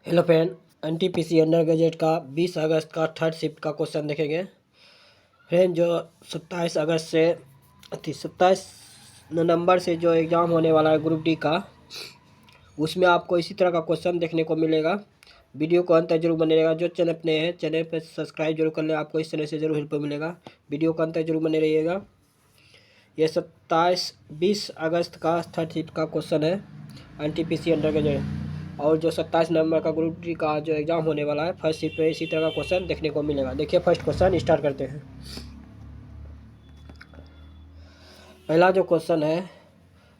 Hello friend, NTPC under graduate का 20 अगस्त का third shift का क्वेश्चन देखेंगे। फ्रेंड, जो 27 नवंबर से जो एग्ज़ाम होने वाला है ग्रुप डी का, उसमें आपको इसी तरह का क्वेश्चन देखने को मिलेगा। वीडियो को अंत तक जरूर बने रहेगा। जो चैनल अपने हैं चैनल पर सब्सक्राइब जरूर कर लें, आपको इस तरह से जरूर हेल्प मिलेगा। वीडियो को अंत तक जरूर बने रहिएगा। ये 20 अगस्त का थर्ड शिफ्ट का क्वेश्चन है एनटीपीसी अंडर ग्रेजुएट, और जो 27 नवंबर का ग्रुप डी का जो एग्ज़ाम होने वाला है फर्स्ट शिफ्ट पे इसी तरह का क्वेश्चन देखने को मिलेगा। देखिए, फर्स्ट क्वेश्चन स्टार्ट करते हैं। पहला जो क्वेश्चन है,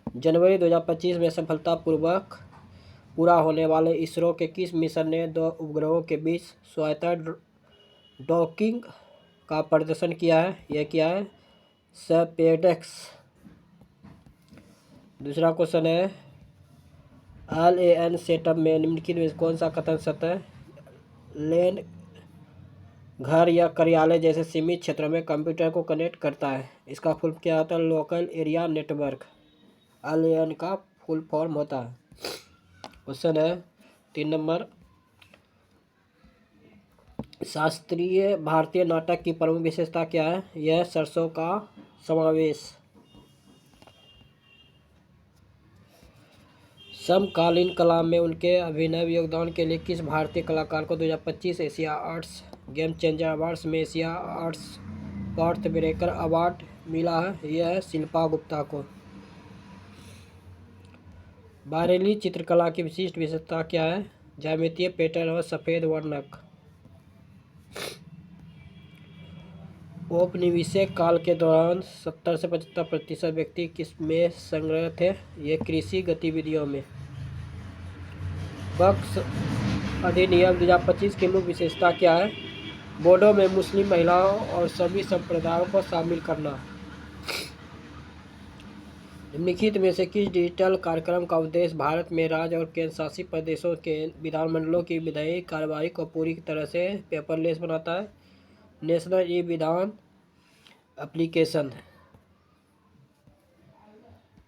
जनवरी 2025 में सफलतापूर्वक पूरा होने वाले इसरो के किस मिशन ने 2 उपग्रहों के बीच स्वायत्त डॉकिंग का प्रदर्शन किया है? यह क्या है? स्पेसएक्स। दूसरा क्वेश्चन है, LAN सेटअप में निम्नलिखित में कौन सा कथन सत्य है? लैन घर या कार्यालय जैसे सीमित क्षेत्रों में कंप्यूटर को कनेक्ट करता है। इसका फुल क्या होता है? Local area network. LAN का फुल फॉर्म होता है। क्वेश्चन है 3 नंबर, शास्त्रीय भारतीय नाटक की प्रमुख विशेषता क्या है? यह सरसों का समावेश। समकालीन कला में उनके अभिनव योगदान के लिए किस भारतीय कलाकार को 2025 Asia arts game changer awards में Asia arts path breaker award मिला है? यह है शिल्पा गुप्ता को। बारेली चित्रकला की विशिष्ट विशेषता क्या है? ज्यामितीय पैटर्न और सफ़ेद वर्णक। औपनिवेशिक काल के दौरान 70 से 75% व्यक्ति किस में संग्रह थे? ये कृषि गतिविधियों में। वक्फ अधिनियम 2025 की मुख्य विशेषता क्या है? बोर्डों में मुस्लिम महिलाओं और सभी संप्रदायों को शामिल करना। निम्नलिखित में से किस डिजिटल कार्यक्रम का उद्देश्य भारत में राज्य और केंद्र शासित प्रदेशों के विधानमंडलों की विधायी कार्यवाही को पूरी तरह से पेपरलेस बनाता है? नेशनल ई विधान एप्लीकेशन।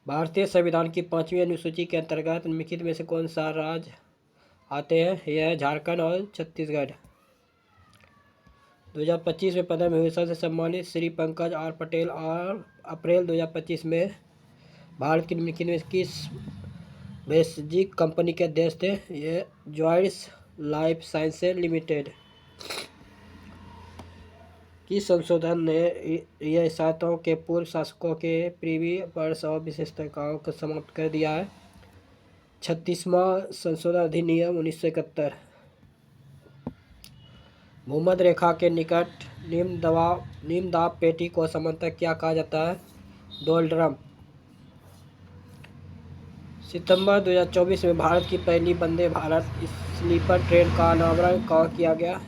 भारतीय संविधान की 5वीं अनुसूची के अंतर्गत निम्नलिखित में से कौन सा राज्य आते हैं? यह है झारखंड और छत्तीसगढ़। 2025 में पद्म विभूषण से सम्मानित श्री पंकज आर पटेल और अप्रैल 2025 में भारत की निम्नलिखित में किस वैश्विक कंपनी के अध्यक्ष थे? ये जॉयस लाइफ साइंसेज लिमिटेड। किस संशोधन ने रियासतों के पूर्व शासकों के प्रीवी वर्ष और विशेषताओं को समाप्त कर दिया है? 36वां संशोधन अधिनियम 1971। भूमध्य रेखा के निकट निम्न दाब पेटी को सामान्यतः क्या कहा जाता है? डोल्ड्रम। सितंबर 2024 में भारत की पहली वंदे भारत स्लीपर ट्रेन का अनावरण कहाँ किया गया?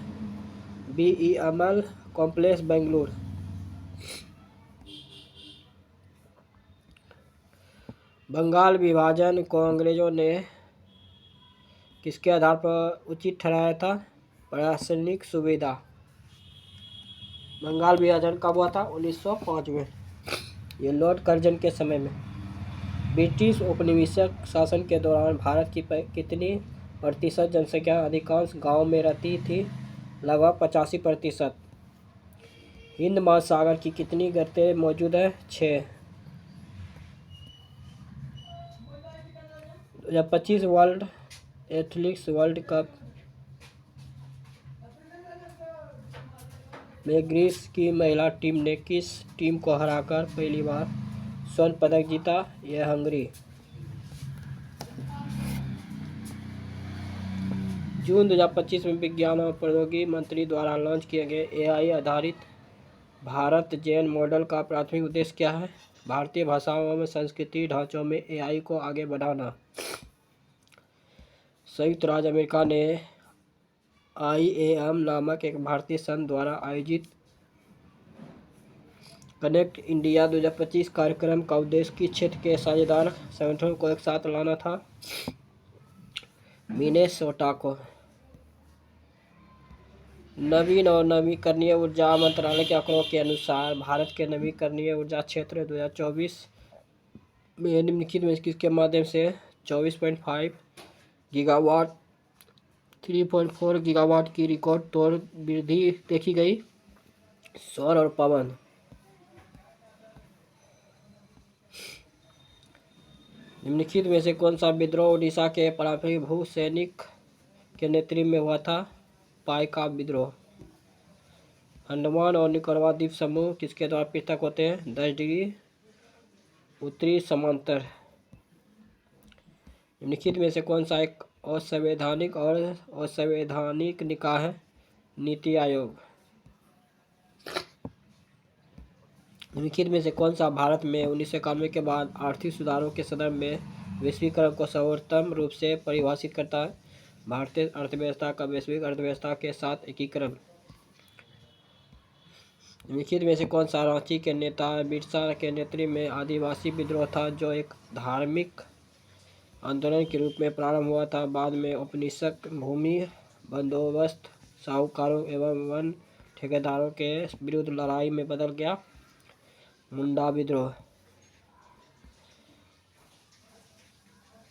BEML complex Bengaluru. बंगाल विभाजन को अंग्रेजों ने किसके आधार पर उचित ठहराया था? प्रशासनिक सुविधा। बंगाल विभाजन कब हुआ था? 1905 में। ये लॉर्ड कर्जन के समय में। ब्रिटिश औपनिवेशिक शासन के दौरान भारत की कितनी प्रतिशत जनसंख्या अधिकांश गांव में रहती थी? लगभग 85%। हिंद महासागर की कितनी गर्तें मौजूद है? 6। 2025 वर्ल्ड एथलेटिक्स वर्ल्ड कप में ग्रीस की महिला टीम ने किस टीम को हराकर पहली बार स्वर्ण पदक जीता? यह हंगरी। जून 2025 में विज्ञान और प्रौद्योगिकी मंत्री द्वारा लॉन्च किए गए AI आधारित भारत जैन मॉडल का प्राथमिक उद्देश्य क्या है? भारतीय भाषाओं में संस्कृति ढांचों में AI को आगे बढ़ाना। संयुक्त राज्य अमेरिका ने IAM नामक एक भारतीय संघ द्वारा आयोजित कनेक्ट इंडिया 2025 कार्यक्रम का उद्देश्य किस क्षेत्र के साझेदार संगठनों को एक साथ लाना था? मिनेसोटा को। नवीन और नवीकरणीय ऊर्जा मंत्रालय के आंकड़ों के अनुसार भारत के नवीकरणीय ऊर्जा क्षेत्र 2024 में निम्नलिखित में किसके माध्यम से 24.5 गीगावाट 3.4 गीगावाट की रिकॉर्ड तोड़ वृद्धि देखी गई। सौर और पवन। निम्नलिखित में से कौन सा विद्रोह उड़ीसा के पारंपरिक भू सैनिक के नेतृत्व में हुआ था? पाइका विद्रोह। अंडमान और निकोबार द्वीप समूह किसके द्वारा पृथक होते हैं? 10 डिग्री उत्तरी समांतर। निम्नलिखित में से कौन सा एक असंवैधानिक और असंवैधानिक निकाय है? नीति आयोग। निम्नलिखित में से कौन सा भारत में 1991 के बाद आर्थिक सुधारों के संदर्भ में वैश्वीकरण को सर्वोत्तम रूप से परिभाषित करता है? भारतीय अर्थव्यवस्था का वैश्विक अर्थव्यवस्था के साथ एकीकरण। निम्नलिखित में से कौन सा रांची के नेता बिरसा के नेतृत्व में आदिवासी विद्रोह था, जो एक धार्मिक आंदोलन के रूप में प्रारंभ हुआ था, बाद में औपनिवेशिक भूमि बंदोबस्त साहूकारों एवं वन ठेकेदारों के विरुद्ध लड़ाई में बदल गया? मुंडा विद्रोह।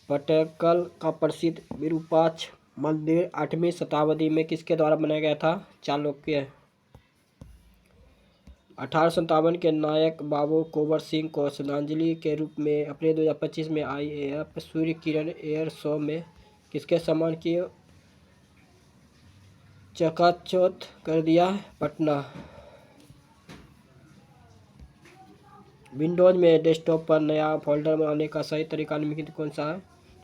पटक्कल का प्रसिद्ध विरूपाक्ष मंदिर 8वीं शताब्दी में किसके द्वारा बनाया गया था? चालुक्य। 1857 के नायक बाबू कुंवर सिंह को श्रद्धांजलि के रूप में अप्रैल 2025 में IAF Surya Kiran air show में किसके सम्मान की चकाचौंध कर दिया? पटना। विंडोज में डेस्कटॉप पर नया फोल्डर बनाने का सही तरीका निम्नलिखित कौन सा है?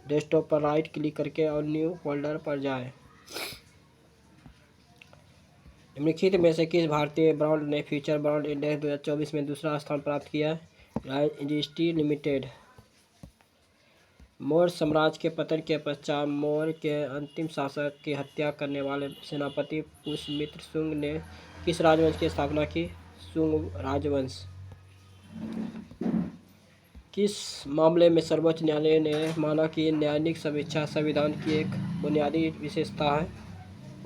डेस्कटॉप पर राइट क्लिक करके और न्यू फोल्डर पर जाएं। निम्नलिखित में से किस भारतीय ब्रांड ने फ्यूचर ब्रांड इंडेक्स 2024 में दूसरा स्थान प्राप्त किया? Reliance industry limited. मौर्य साम्राज्य के पतन के पश्चात मौर्य के अंतिम शासक की हत्या करने वाले सेनापति पुष्यमित्र शुंग ने किस राजवंश की स्थापना की? शुंग राजवंश। किस मामले में सर्वोच्च न्यायालय ने माना कि न्यायिक समीक्षा संविधान की एक बुनियादी विशेषता है?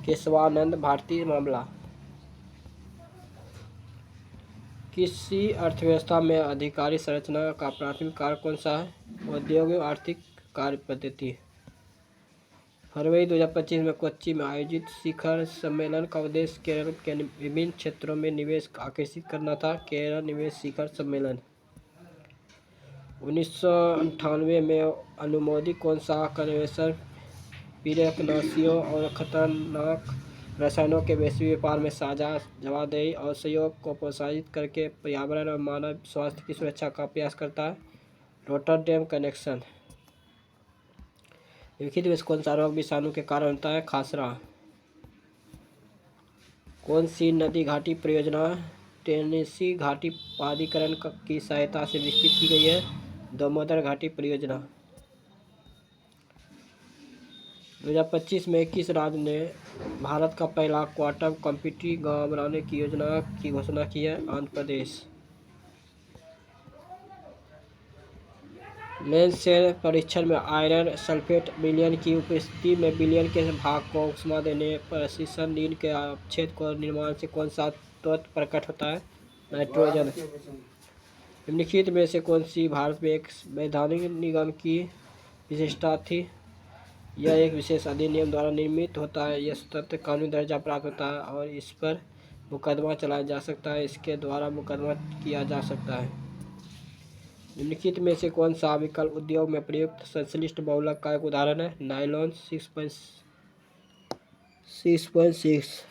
केशवानंद भारती मामला। किसी अर्थव्यवस्था में अधिकारी संरचना का प्राथमिक कार्य कौन सा है? औद्योगिक आर्थिक कार्य पद्धति। फरवरी 2025 में कोच्चि में आयोजित शिखर सम्मेलन का उद्देश्य केरल के विभिन्न क्षेत्रों में निवेश आकर्षित करना था। केरल निवेश शिखर सम्मेलन। 1998 में अनुमोदित कौन सा कन्वेंशन पीड़कनाशियों और खतरनाक रसायनों के वैश्विक व्यापार में साझा जवाबदेही और सहयोग को प्रोत्साहित करके पर्यावरण और मानव स्वास्थ्य की सुरक्षा का प्रयास करता है? Rotterdam convention. निम्नलिखित में कौन सा रोग विषाणु के कारण होता है? खासरा। कौन सी नदी घाटी परियोजना टेनेसी घाटी प्राधिकरण की सहायता से विकसित की गई है? दामोदर घाटी परियोजना। 2025 में किस राज्य ने भारत का पहला क्वांटम कंप्यूटिंग गांव बनाने की योजना की घोषणा की है? आंध्र प्रदेश। लेंसेर परीक्षण में आयरन सल्फेट विलयन की उपस्थिति में विलयन के भाग को ऊष्मा देने पर शीर्षण के अपक्षेद को निर्माण से कौन सा तत्व प्रकट होता है? नाइट्रोजन। निम्नलिखित में से कौन सी भारत में एक वैधानिक निगम की विशेषता थी? यह एक विशेष अधिनियम द्वारा निर्मित होता है। यह स्वतंत्र कानूनी दर्जा प्राप्त होता है और इस पर मुकदमा चलाया जा सकता है। इसके द्वारा मुकदमा किया जा सकता है। निम्नलिखित में से कौन सा विकल्प उद्योग में प्रयुक्त संश्लिष्ट बहुलक का एक उदाहरण है? नायलॉन 6.6।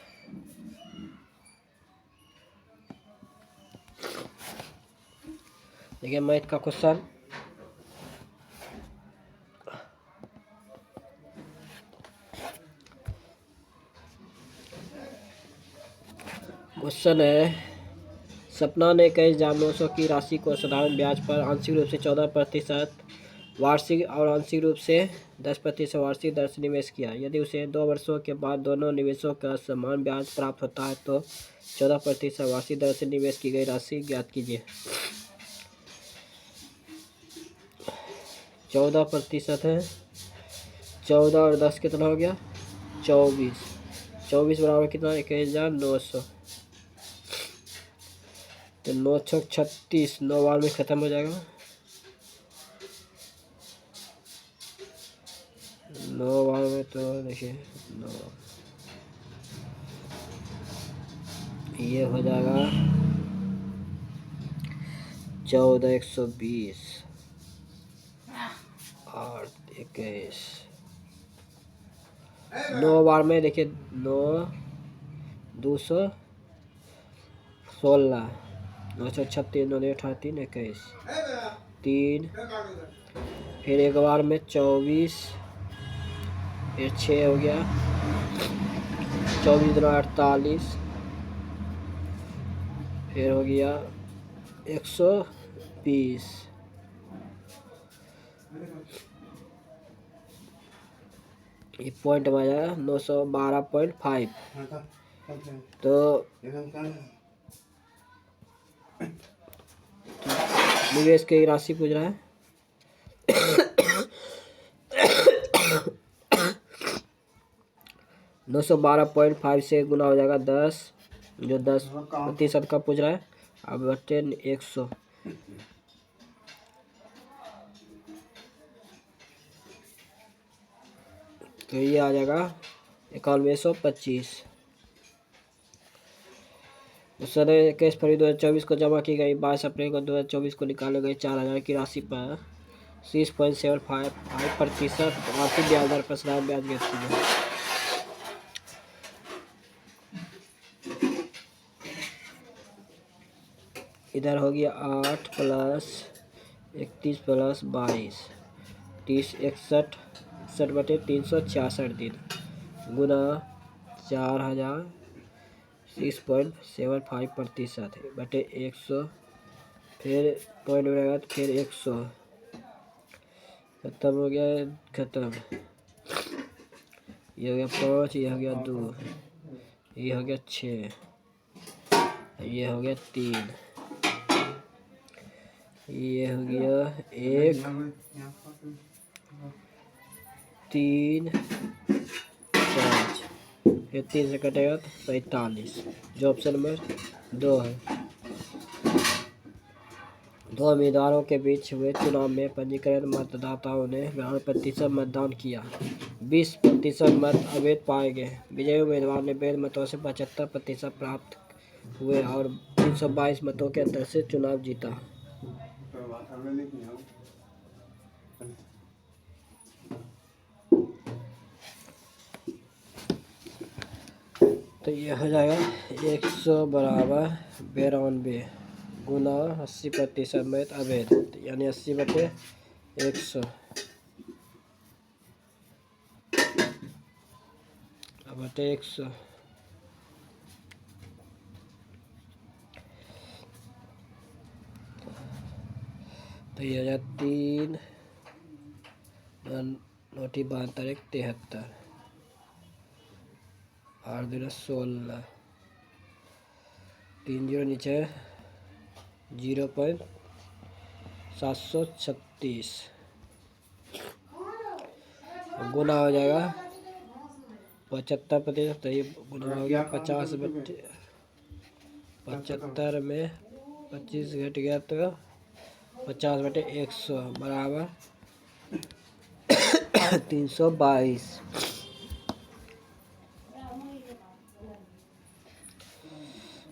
देखिए मैथ का क्वेश्चन। क्वेश्चन है, सपना ने कई जामनोसों की राशि को साधारण ब्याज पर आंशिक रूप से 14% वार्षिक और आंशिक रूप से 10% वार्षिक दर से निवेश किया। यदि उसे 2 वर्षों के बाद दोनों निवेशों का समान ब्याज प्राप्त होता है तो 14% वार्षिक दर से निवेश की गई राशि ज्ञात कीजिए। 14% है। 14 और 10 कितना हो गया? 24। 24 बराबर कितना? 1900। तो 9 छक 36, 9 बार में खत्म हो जाएगा। 9 बार में तो देखिए 9, ये हो जाएगा 14,120, 8, 21, 9 बार में देखिए 9, 216, 936, 9, 18, 3, 21, 3, फिर एक बार में 24, फिर 6 हो गया, 24 दूना 48, फिर हो गया 120, ये पॉइंट में आ जाएगा 912.5। तो निवेश की राशि पूछ रहा है। 912.5 से गुना हो जाएगा 10, जो 10% का पूछ रहा है। अब बटे 100, तो ये आ जाएगा 9125। उस समय 21 फरवरी 2024 को जमा की गई 22 अप्रैल को 2024 को निकाले गए 4,000 की राशि पर 6.75% आर्थिक ब्याज दर पर स्लैब ब्याज गिरती है। इधर हो गया 8 + 31 + 22, 30, 61 बटे 366 दिन गुना 4,000, 6.75% बटे 100, फिर पॉइंट बनेगा तो फिर 100, खत्म हो गया, खत्म। ये हो गया 5, ये हो गया 2, ये हो गया 6, ये हो गया 3, ये हो गया 1, 3, 5, फिर 3 से कटेगा तो 45, जो ऑप्शन नंबर 2 है। 2 उम्मीदवारों के बीच हुए चुनाव में पंजीकृत मतदाताओं ने 92% मतदान किया, 20% मत अवैध पाए गए। विजयी उम्मीदवार ने वैध मतों से 75% प्राप्त हुए और 322 मतों के अंतर से चुनाव जीता। तो ये हो जाएगा 100 बराबर 92 गुना 80% में अवैध, यानी 80 बटे 100 बटे 100। तो ये हो जाए 3 नोटी 72, 73, 8 दूना 16, 3 जीरो नीचे 0.736 गुना हो जाएगा 75%। तो ये गुना हो गया 50 बटे 75 में 25 घट गया तो 50 बटे 100 बराबर 322।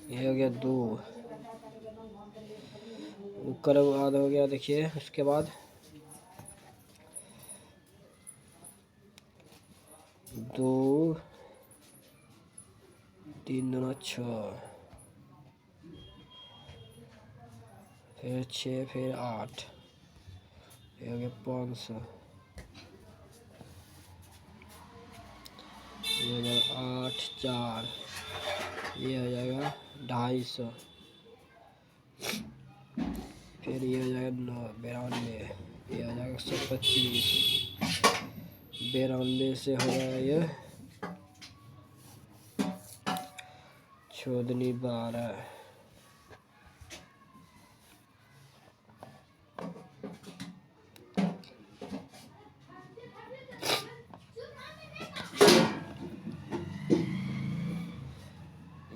ये हो गया 2, ऊपर बाद हो गया। देखिए उसके बाद 2, 3 दूना 6, फिर 6, फिर 8, ये हो गया 500, ये हो जाएगा 8, 4, ये हो जाएगा 250, फिर ये हो जाएगा 9, 92, ये हो जाएगा 125, 92 से हो जाएगा ये 14, 12,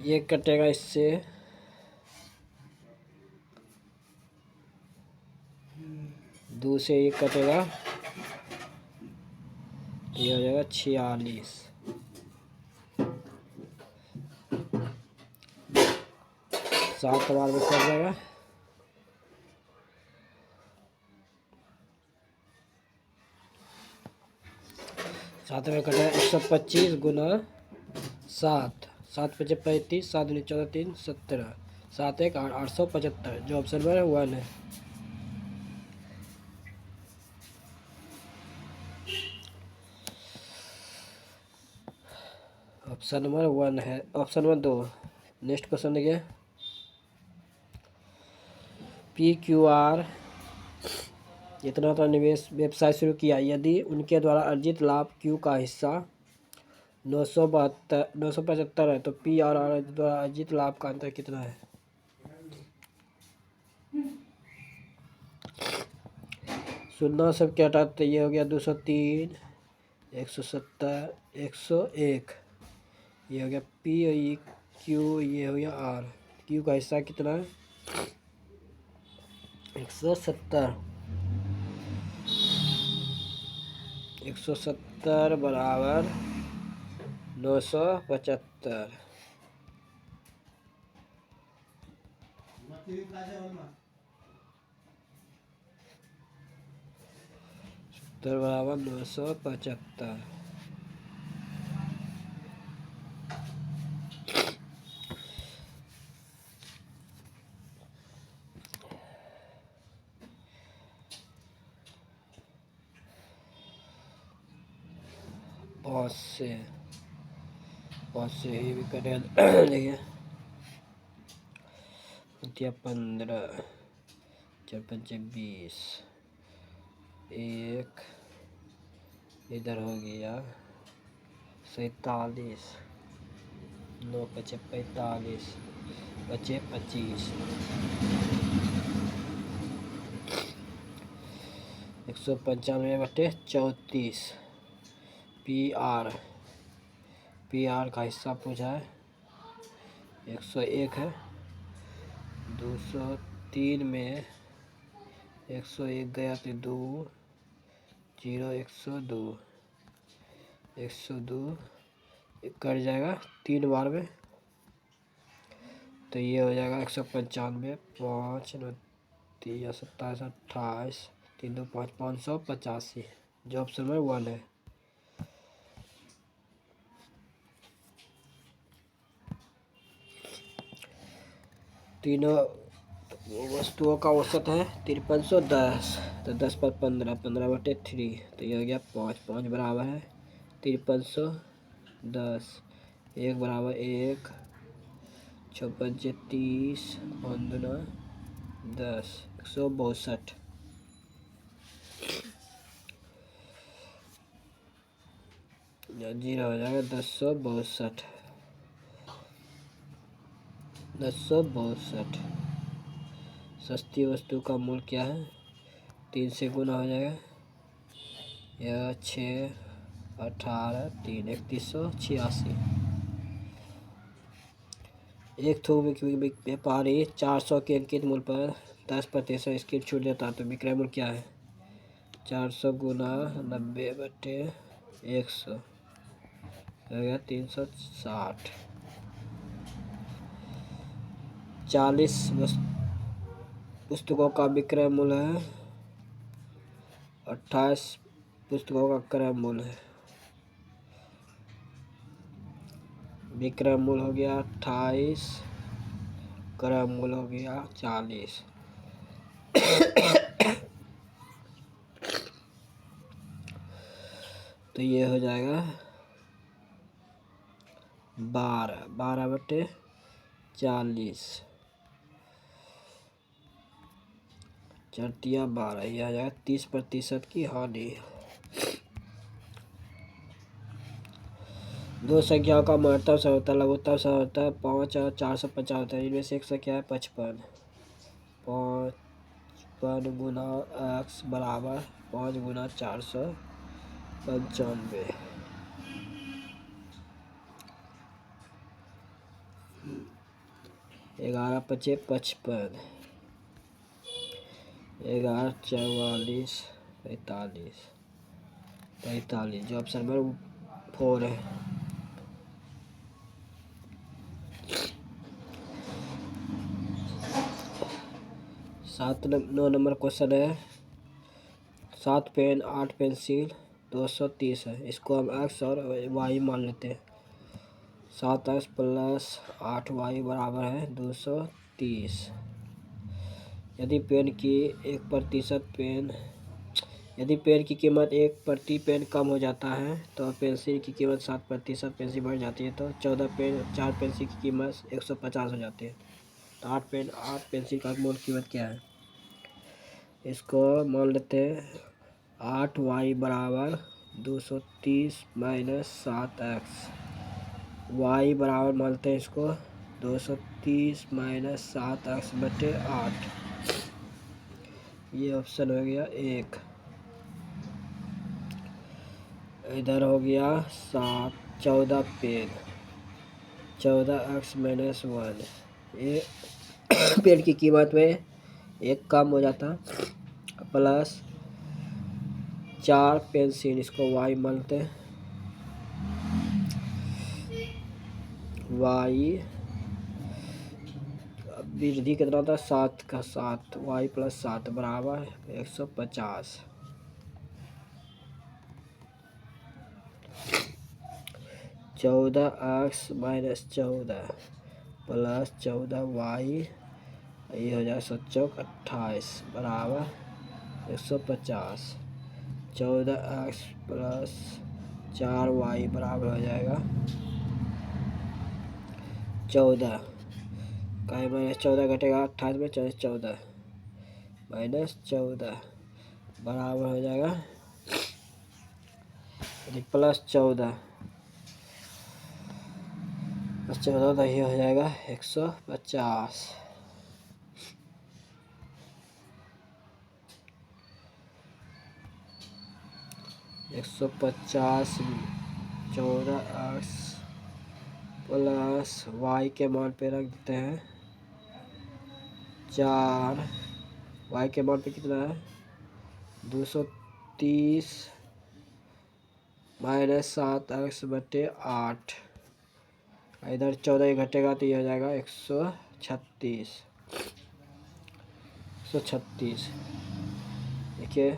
ये कटेगा इससे 2 से ये कटेगा, ये हो जाएगा 46, 7 बार में कर जाएगा। 7 में कटा 125 गुना 7, 7 पचे 35, 7 दूनी 14, 3 17, 7 1 8, 875। जो ऑप्शन में 1 है। ऑप्शन नंबर 1 है। Option number 2। नेक्स्ट क्वेश्चन देखिए, PQR इतना तो निवेश व्यवसाय शुरू किया, यदि उनके द्वारा अर्जित लाभ Q का हिस्सा 975 है तो PRR द्वारा अर्जित लाभ का अंतर कितना है? शून्य सब क्या हटाते, ये हो गया 203, 170, 101, ये हो गया P और ये Q, ये हो गया R। Q का हिस्सा कितना है? 170। 170 बराबर 975। बराबर 975। पाँच से ही भी करें। देखिए 15, 4 5 20, 1 इधर हो गया 47, 9 5 45, 5 25, 195/34। PR का हिस्सा पूछा है, 101 है। 203 में 101 गया तो 2 0, 102, 102 कट जाएगा 3 बार में, तो ये हो जाएगा 195, 5 9 3 27 28, 3 2 5, 585। जो ऑप्शन में 1 है। तीनों वस्तुओं का औसत है 5310, तो 10 पर 15, 15/3, तो ये हो गया 5, 5 बराबर है 5310, 1 बराबर 1, 6 5 30, 5 दूना 10, 162। जीरो हो जाएगा 1062। 1062। सस्ती वस्तु का मूल्य क्या है? 3 से गुना हो जाएगा, यह 6 18 3, 3186। एक थोक व्यापारी 400 के अंकित मूल्य पर 10% की छूट देता है तो विक्रय मूल्य क्या है? 400 गुना 90/100 हो गया 360। 40 पुस्तकों का विक्रय मूल्य है, 28 पुस्तकों का क्रय मूल्य है। विक्रय मूल्य हो गया 28, क्रय मूल्य हो गया 40। तो ये हो जाएगा 12/40। 4 12, यह आ जाएगा 30% की हानि। दो संख्याओं का महत्तम सम होता है, लघुत्तम सम होता है 5 और 450 होता है। इनमें से एक संख्या है 55। 55 गुना x बराबर 5 गुना 495। 11 5 55, 11 44 45। जो ऑप्शन नंबर 4 है। 9 नंबर क्वेश्चन है 7 पेन 8 पेंसिल 230 है। इसको हम एक्स और वाई मान लेते हैं। 7x प्लस 8y बराबर है 230। यदि पेन की कीमत 1 प्रति पेन कम हो जाता है तो पेंसिल की कीमत 7% पेंसिल बढ़ जाती है, तो 4 पेंसिल की कीमत 150 हो जाती है। तो 8 पेंसिल का मूल कीमत क्या है? इसको मान लेते हैं 8y बराबर 230 माइनस 7x। y बराबर मानते हैं इसको 230 माइनस 7x बटे 8। ये ऑप्शन हो गया 1। इधर हो गया 14 पेन 14x माइनस 1। ये पेन की कीमत में 1 कम हो जाता, प्लस 4 पेंसिल, इसको y मानते हैं। y वृद्धि कितना था? 7 का 7, y प्लस 7 बराबर 150। 14x माइनस 14 प्लस 14y, ये हो जाएगा 7×4 = 28 बराबर 150। 14x प्लस 4y बराबर हो जाएगा 14 का माइनस 14 घटेगा 28 में 14 माइनस 14 बराबर हो जाएगा प्लस 14 तो ये हो जाएगा 150। 150 14x प्लस y के मान पे रख देते हैं 4। y के मान पे कितना है? 230 माइनस 7x बटे 8। इधर 14 घटेगा तो ये हो जाएगा 136। देखिए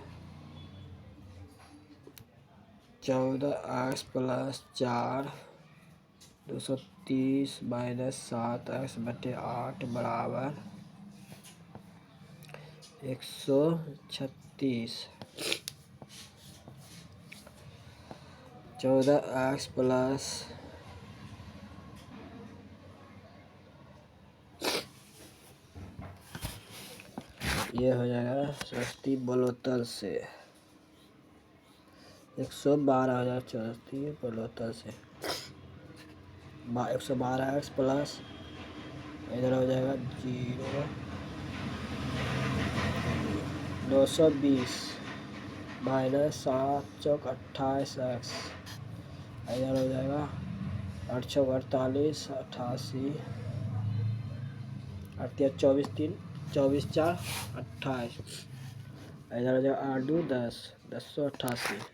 14x प्लस 4 230 माइनस 7x बटे 8 बराबर 136। 14x प्लस ये हो जाएगा सस्ती बोलोतल से 112 हो जाएगा। सस्ती बोलोतल से 112x प्लस इधर हो जाएगा 0 920 माइनस 7×28x, इधर हो जाएगा 8×48 88 24 3 24 4 28, इधर हो जाएगा 8×2 10 1088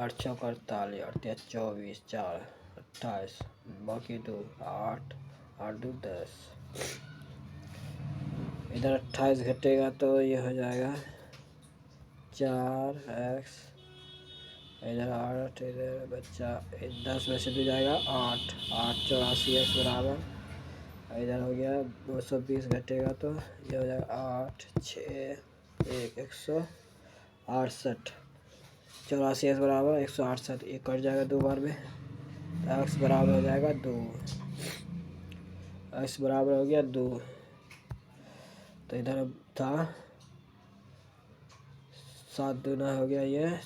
8×48 24 4 28 बाकी 2 8 8×2 10। इधर 28 घटेगा तो ये हो जाएगा 4x, इधर 8, इधर बच्चा 10 में से 2 जाएगा 8 8×84x बराबर, इधर हो गया 220 घटेगा तो ये हो जाएगा 8 6 1 168। 84x बराबर 168, एक कट जाएगा 2 बार में, x बराबर हो जाएगा 2। x बराबर हो गया 2, तो इधर था 7 दूना हो गया ये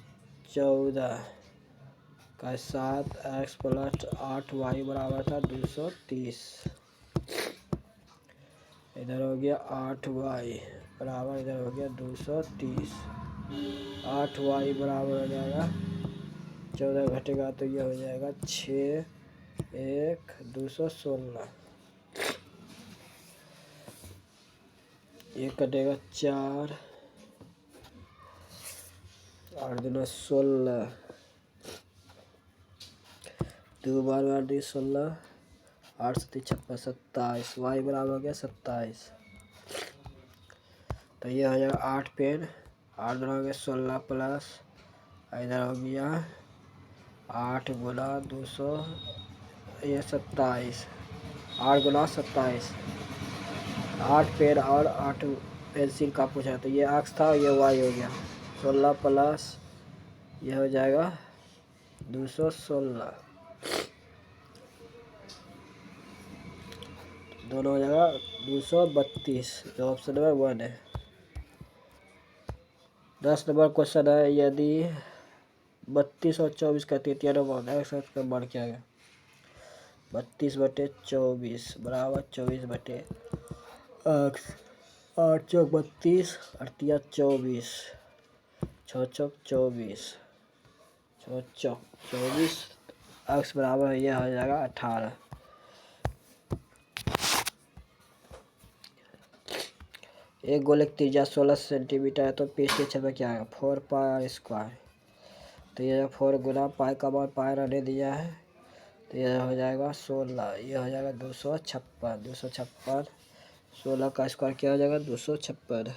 14 का 7x प्लस 8y बराबर था 230। इधर हो गया 8y बराबर, इधर हो गया 230। 8y बराबर हो जाएगा 14 घटेगा तो ये हो जाएगा 6 1 216। ये कटेगा 4 8 दूना 16, 2 बार 8 16 8 सत्ती 56 27, वाई बराबर हो गया 27। तो ये हो जाएगा 8 पेन, 8 दूना हो गया 16 प्लस इधर हो गया 8 गुना 200, ये 27, 8 गुना 27, 8 पेन और 8 पेंसिल का पूछा। तो ये एक्स था, ये वाई हो गया 16 प्लस ये हो जाएगा 216, दोनों हो जाएगा 232, जो ऑप्शन नंबर 1 है। 10 नंबर क्वेश्चन है, यदि 32 और 24 का तृतीय मान एक्स का मान क्या है? 32/24 बराबर 24/, 8 चौक 32, 8 24, 6 चौक 24, 6 चौक 24, एक्स बराबर यह हो जाएगा 18। एक गोले की त्रिज्या 16 सेंटीमीटर है, तो पीछे के क्षेत्र क्या है? 4 पाई स्क्वायर। तो ये 4 गुना पाई का मान पाई रहने दिया है, तो यह हो जाएगा 16, यह हो जाएगा 256, 256, 16 का स्क्वायर क्या हो जाएगा? 256।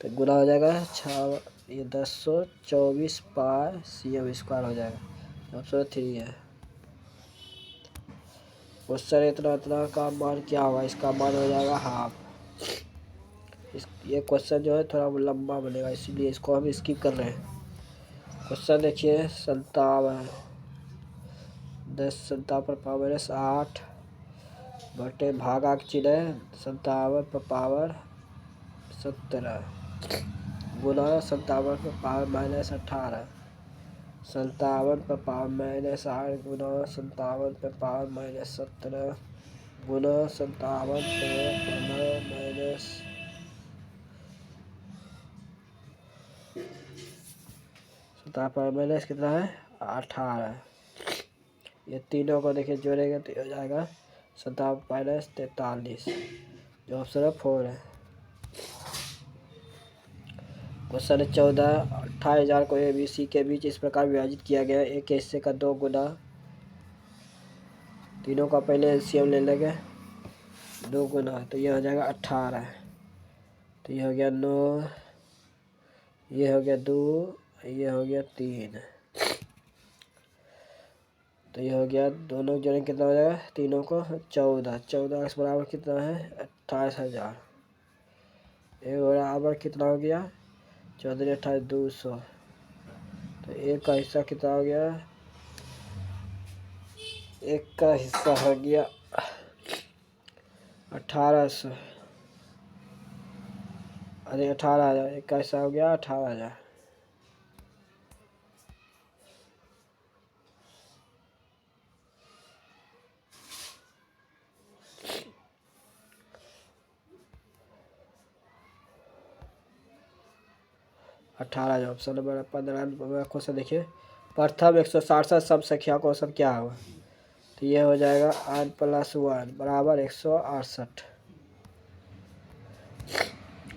तो गुना हो जाएगा 6, ये 1024 पाई CM स्क्वायर हो जाएगा, ऑप्शन 3 है। क्वेश्चन इतना इतना का मान क्या होगा? इसका मान हो जाएगा हाफ। ये क्वेश्चन जो है थोड़ा लंबा बनेगा, इसीलिए इसको हम स्किप कर रहे हैं। क्वेश्चन देखिए 57, 10 57 पर पावर 8 बटे भागा के चिन्ह है 57 पर पावर 17 गुना 57 पर पावर -18, 57 पर पावर -8 गुना 57 पर पावर -17 गुना 57 पर माइनस 57 पर माइनस कितना है? 18। ये तीनों को देखिए जोड़ेंगे तो हो जाएगा 57 माइनस 43, जो ऑप्शन है 4 है। क्वेश्चन 14, 28,000 को ABC के बीच इस प्रकार विभाजित किया गया, एक हिस्से का 2 गुना, तीनों का पहले LCM ले लेंगे, 2 गुना, तो ये हो जाएगा 18, तो ये हो गया 9, ये हो गया 2, ये हो गया 3, तो ये हो गया, दोनों जोड़ेंगे कितना हो जाएगा? तीनों को 14, 14 के बराबर कितना है? 28,000, एक बराबर कितना हो गया? 14 28 200, तो एक का हिस्सा कितना हो गया? एक का हिस्सा हो गया 1800, अरे 18,000, एक का हिस्सा हो गया 18,000। ऑप्शन नंबर 15 क्वेश्चन देखिए, प्रथम 167 सब संख्या को सब क्या होगा? तो ये हो जाएगा 8 + 1 बराबर 168।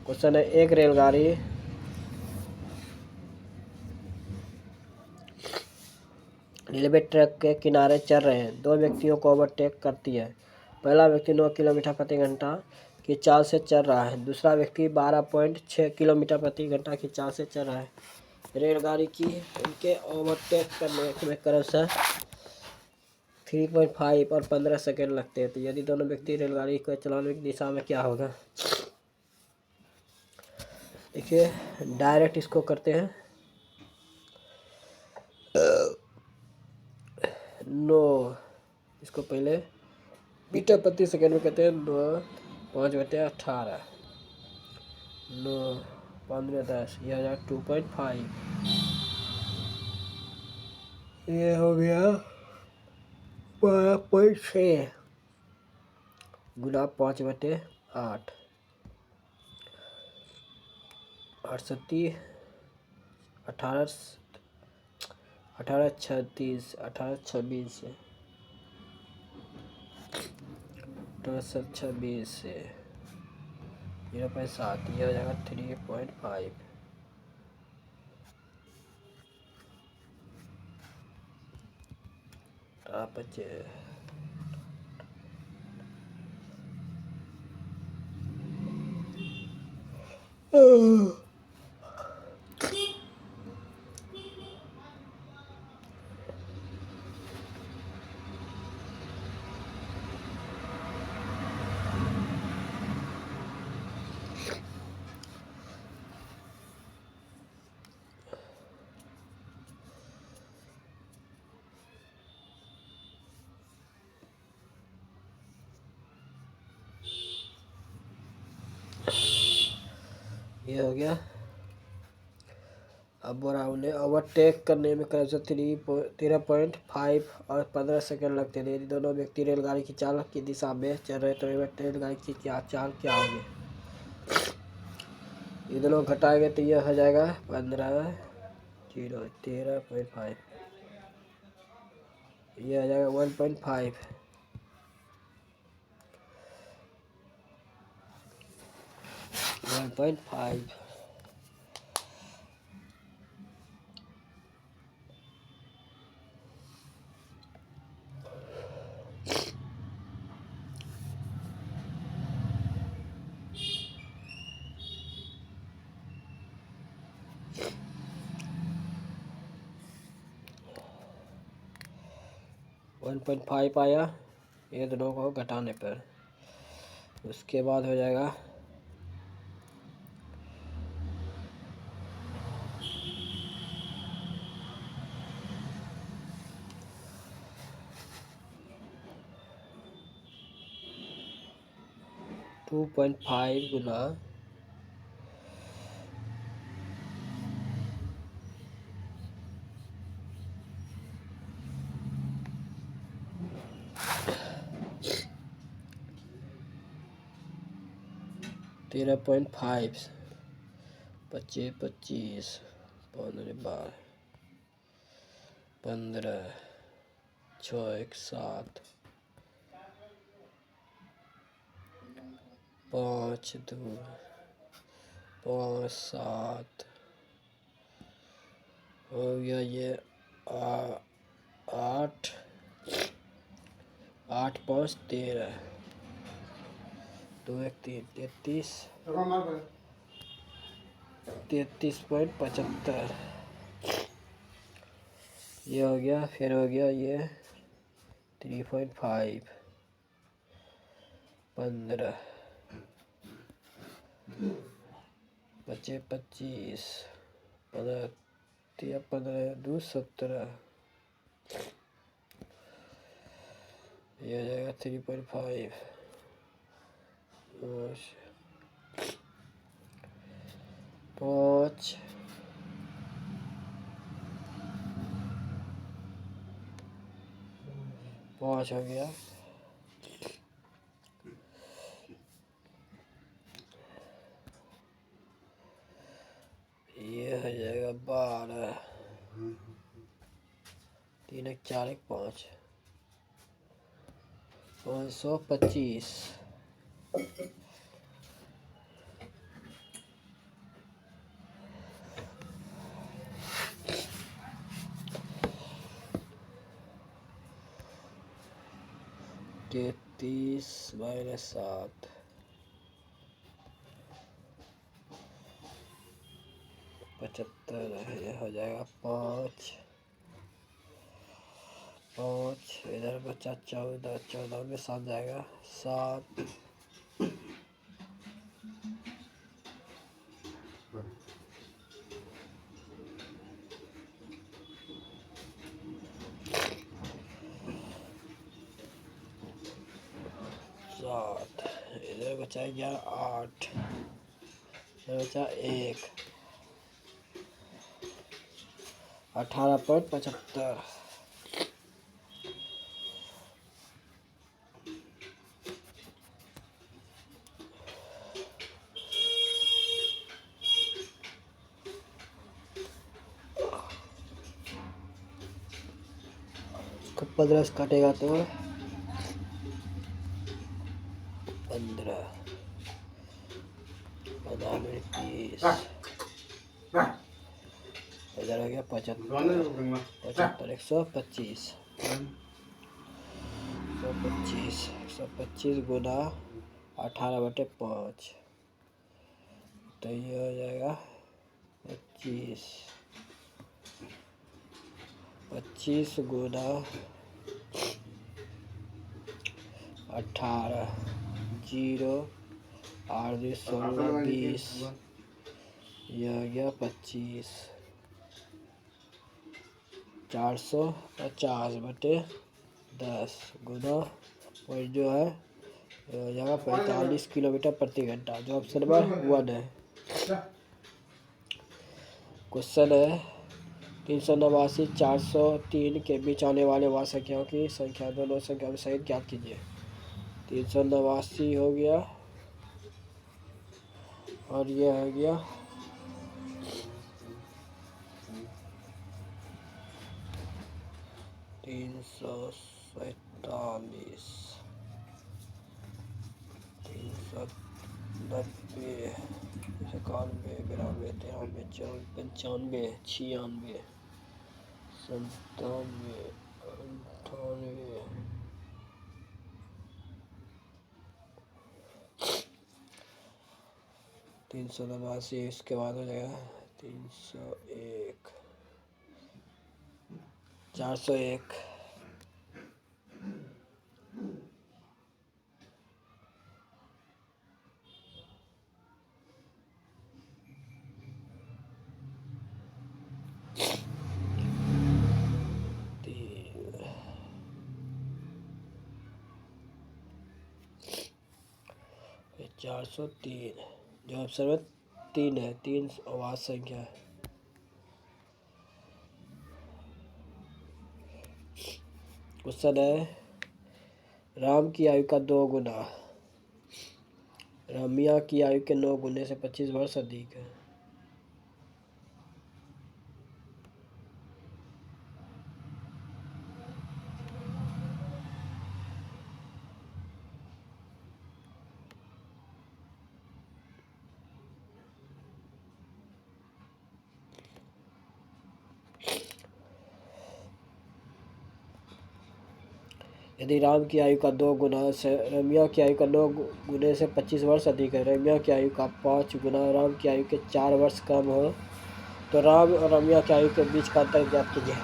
क्वेश्चन है, एक रेलगाड़ी रेलवे ट्रैक के किनारे चल रहे हैं, 2 व्यक्तियों को ओवरटेक करती है। पहला व्यक्ति 9 किलोमीटर प्रति घंटा की चाल से चल रहा है, दूसरा व्यक्ति 12.6 किलोमीटर प्रति घंटा की चाल से चल रहा है। रेलगाड़ी की उनके ओवरटेक करने में क्रमशः 3.5 और 15 सेकेंड लगते हैं। तो यदि दोनों व्यक्ति रेलगाड़ी को चलाने की दिशा में क्या होगा? देखिए डायरेक्ट इसको करते हैं, 9, इसको पहले मीटर प्रति सेकेंड में कहते हैं, 9 5/18, 9 15 10, यह हो जाएगा 2.5, ये हो गया 12.6 गुना 5/8, 8 18 18 36 18 26 से 26 से 0.7, यह हो जाएगा 3.5। बचे ये हो गया। अब ब्राउन है। ओवरटेक करने में करीब 13.5 और 15 सेकंड लगते थे। यदि दोनों व्यक्ति रेलगाड़ी की चाल की दिशा में चल रहे तो रेलगाड़ी की चाल क्या होगी? ये दोनों घटाएंगे तो यह हो जाएगा 13.5, ये आ जाएगा 1.5, 1.5। 1.5 आया ये दोनों को घटाने पर। उसके बाद हो जाएगा 2.5 गुना 13.5, 25, 25, 15, 15, 6, 1, 7, 5, 2, 5, 7 हो गया। ये 8, 8, 5, 13, 2, 1, 3, 33.75 ये हो गया। फिर हो गया ये 3.5, 15, 25, 25, 15, 15, 2, 17 ये हो जाएगा 3.5, 5, 5 हो गया। ये हो जाएगा 12, 3, 1, 4, 1, 5, 525 33 माइनस 7 75 ये हो जाएगा 5, 5 इधर बचा 14, 14 में 7 जाएगा 7, 7 इधर बचा गया 8, इधर बचा 1, 18.75 इसको 15 से काटेगा तो 15, 15 30 इधर हो गया 75, 75, 125, 125 गुना 18/5 तो ये हो जाएगा 25, 25 गुना 18, 0 8 16 20, ये हो गया 25, 450 बटे 10 गुना और जो है ये हो जाएगा 45 किलोमीटर प्रति घंटा, जो ऑप्शन नंबर 1 है। क्वेश्चन है 389 403 के बीच आने वाले वह संख्याओं की संख्या दोनों संख्याओं में सहित ज्ञात कीजिए। 389 हो गया और ये हो गया 347, 390, 91, 92, 93, 94, 95, 96, 97, 98, 389, इसके बाद हो जाएगा 301, 401, 403, जो ऑप्शन में 3 है, 3 अवाज संख्या है। क्वेश्चन है राम की आयु का 2 गुना रमिया की आयु के 9 गुने से 25 वर्ष अधिक है। यदि राम की आयु का 2 गुना से रमिया की आयु का 9 गुने से 25 वर्ष अधिक है, रमिया की आयु का 5 गुना राम की आयु के 4 वर्ष कम हो, तो राम और रमिया की आयु के बीच का अंतर ज्ञात कीजिए।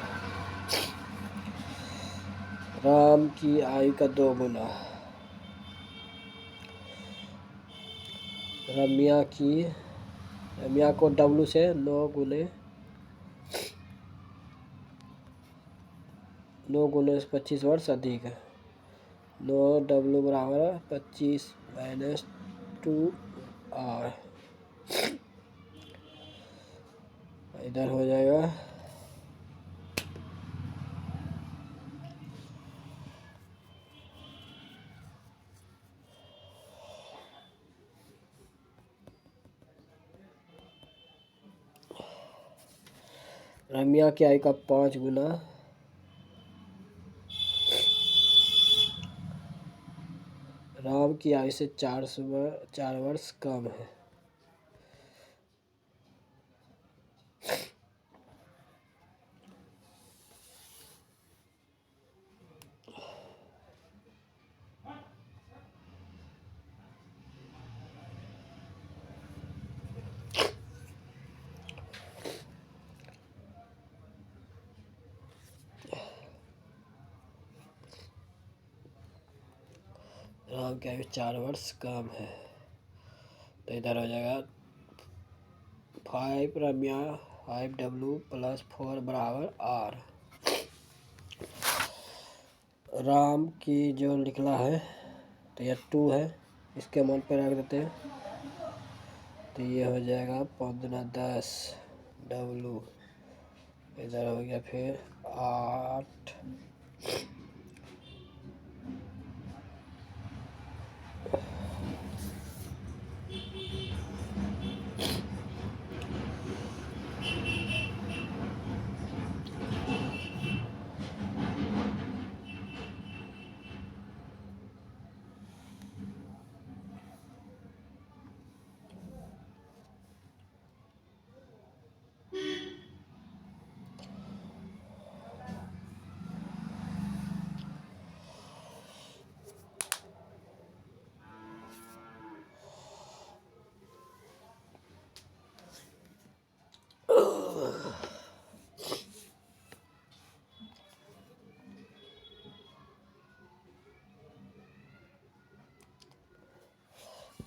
राम की आयु का 2 गुना रमिया को W से 9 गुने से 25 वर्ष अधिक है। 9W बराबर 25 माइनस 2R, इधर हो जाएगा रमिया की आयु का 5 गुना राम की आयु से 4 वर्ष कम है। राम की आयु 4 वर्ष कम है, तो इधर हो जाएगा 5 रमिया 5W प्लस 4 बराबर R। राम की जो निकला है तो यह 2 है, इसके मान पे रख देते हैं, तो ये हो जाएगा 15 10 W, इधर हो गया फिर 8,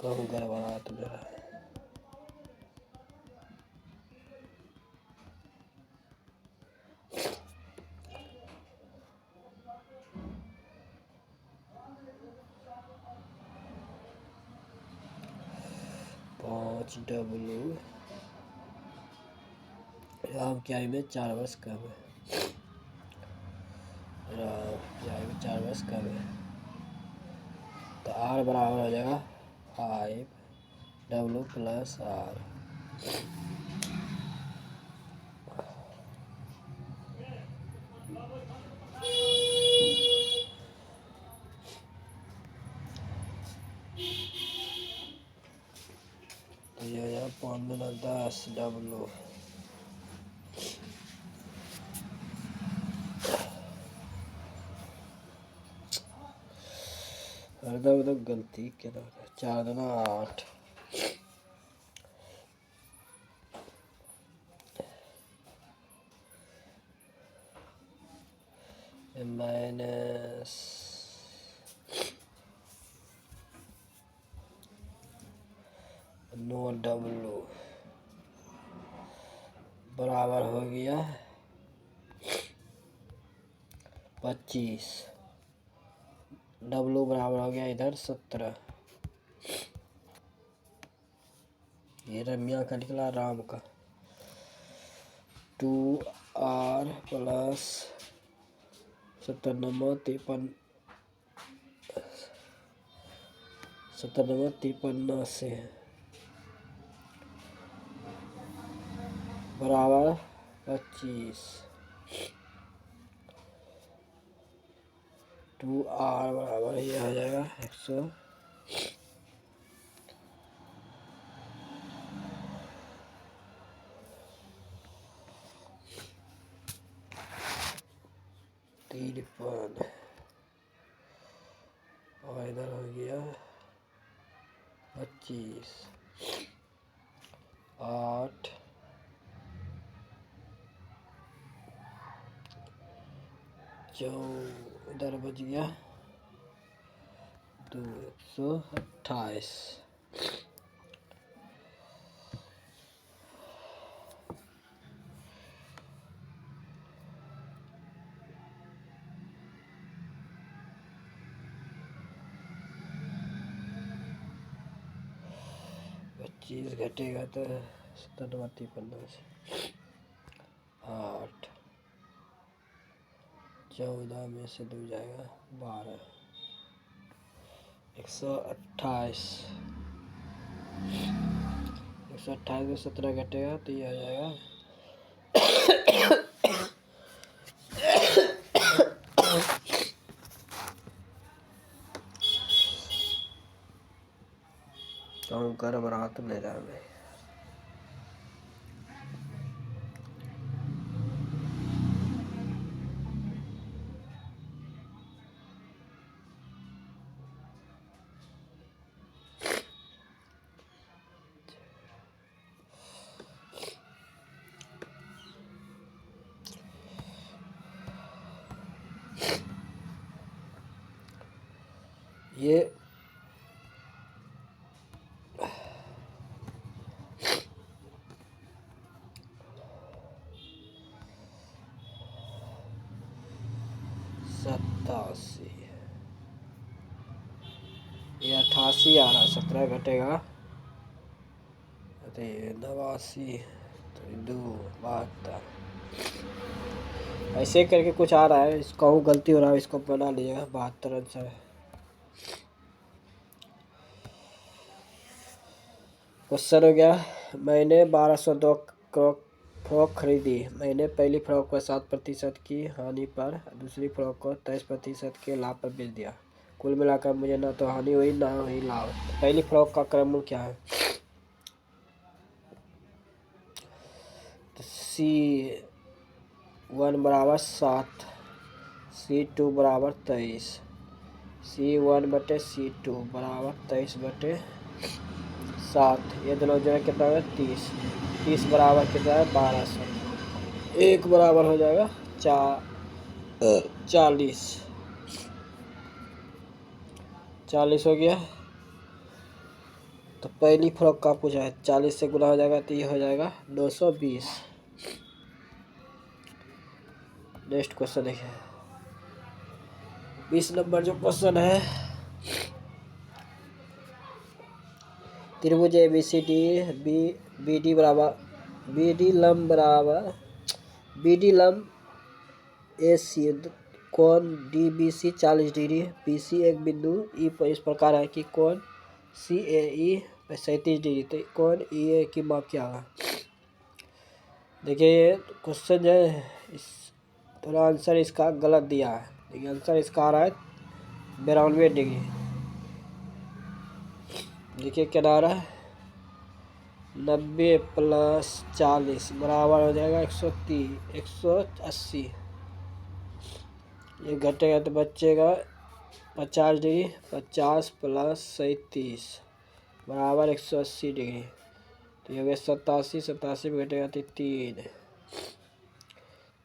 कहूँ गड़बड़ा तो मेरा 5W राम की आयु में 4 वर्ष कम है। राम की आयु में 4 वर्ष कम है तो R बराबर हो जाएगा 5W प्लस R। तो ये हो जाएगा 5 गुना 10W। हरदम गलती क्या होता है। 4 दूना 8 माइनस 9W बराबर हो गया 25। W बराबर हो गया इधर 17। ये रम्या का निकला राम का 2R प्लस 57 से बराबर 25। 2R बराबर ये आ जाएगा 100 53 और इधर हो गया 25 8 इधर बच गया 228। चीज घटेगा तो 57 से 8 14 में से 2 जाएगा 12 128 में 17 घटेगा तो ये आ जाएगा 4 बरात मेरा में। ये सत्तासी ये 88 आ रहा 17 घटेगा तो ये 89 तो 2 72 ऐसे करके कुछ आ रहा है। इसका गलती हो रहा है इसको बना लीजिएगा 72 आंसर है। क्वेश्चन हो गया मैंने 1202 फ्रॉक खरीदी। मैंने पहली फ्रॉक को 7% की हानि पर दूसरी फ्रॉक को 23% के लाभ पर बेच दिया। कुल मिलाकर मुझे ना तो हानि हुई ना हुई लाभ। पहली फ्रॉक का क्रम मूल्य क्या है? तो C1 बराबर 7 C2 बराबर 23 C1 बटे C2 बराबर 23 बटे 7। ये दोनों जो है कितना है 30 बराबर कितना है 1200। 1 बराबर हो जाएगा 40 हो गया तो पहली फ्रॉक का पूछा है, 40 से गुना हो जाएगा तो ये हो जाएगा 920। नेक्स्ट क्वेश्चन देखिए, 20 नंबर जो क्वेश्चन है, त्रिभुज ABCD BD बराबर BD लंब AC कोण DBC 40 डिग्री, BC एक बिंदु E पर इस प्रकार है कि कोण CAE 37 डिग्री, तो कोण EA की माप क्या होगा। देखिए ये क्वेश्चन जो है इस थोड़ा आंसर इसका गलत दिया है। देखिए आंसर इसका आ रहा है 92 डिग्री। देखिए क्या आ रहा है, 90 प्लस 40 बराबर हो जाएगा 130 180। ये घटेगा तो बचेगा 50 डिग्री, 50 प्लस 37 बराबर 180 डिग्री। तो ये हो गया 87 में घटेगा तो 3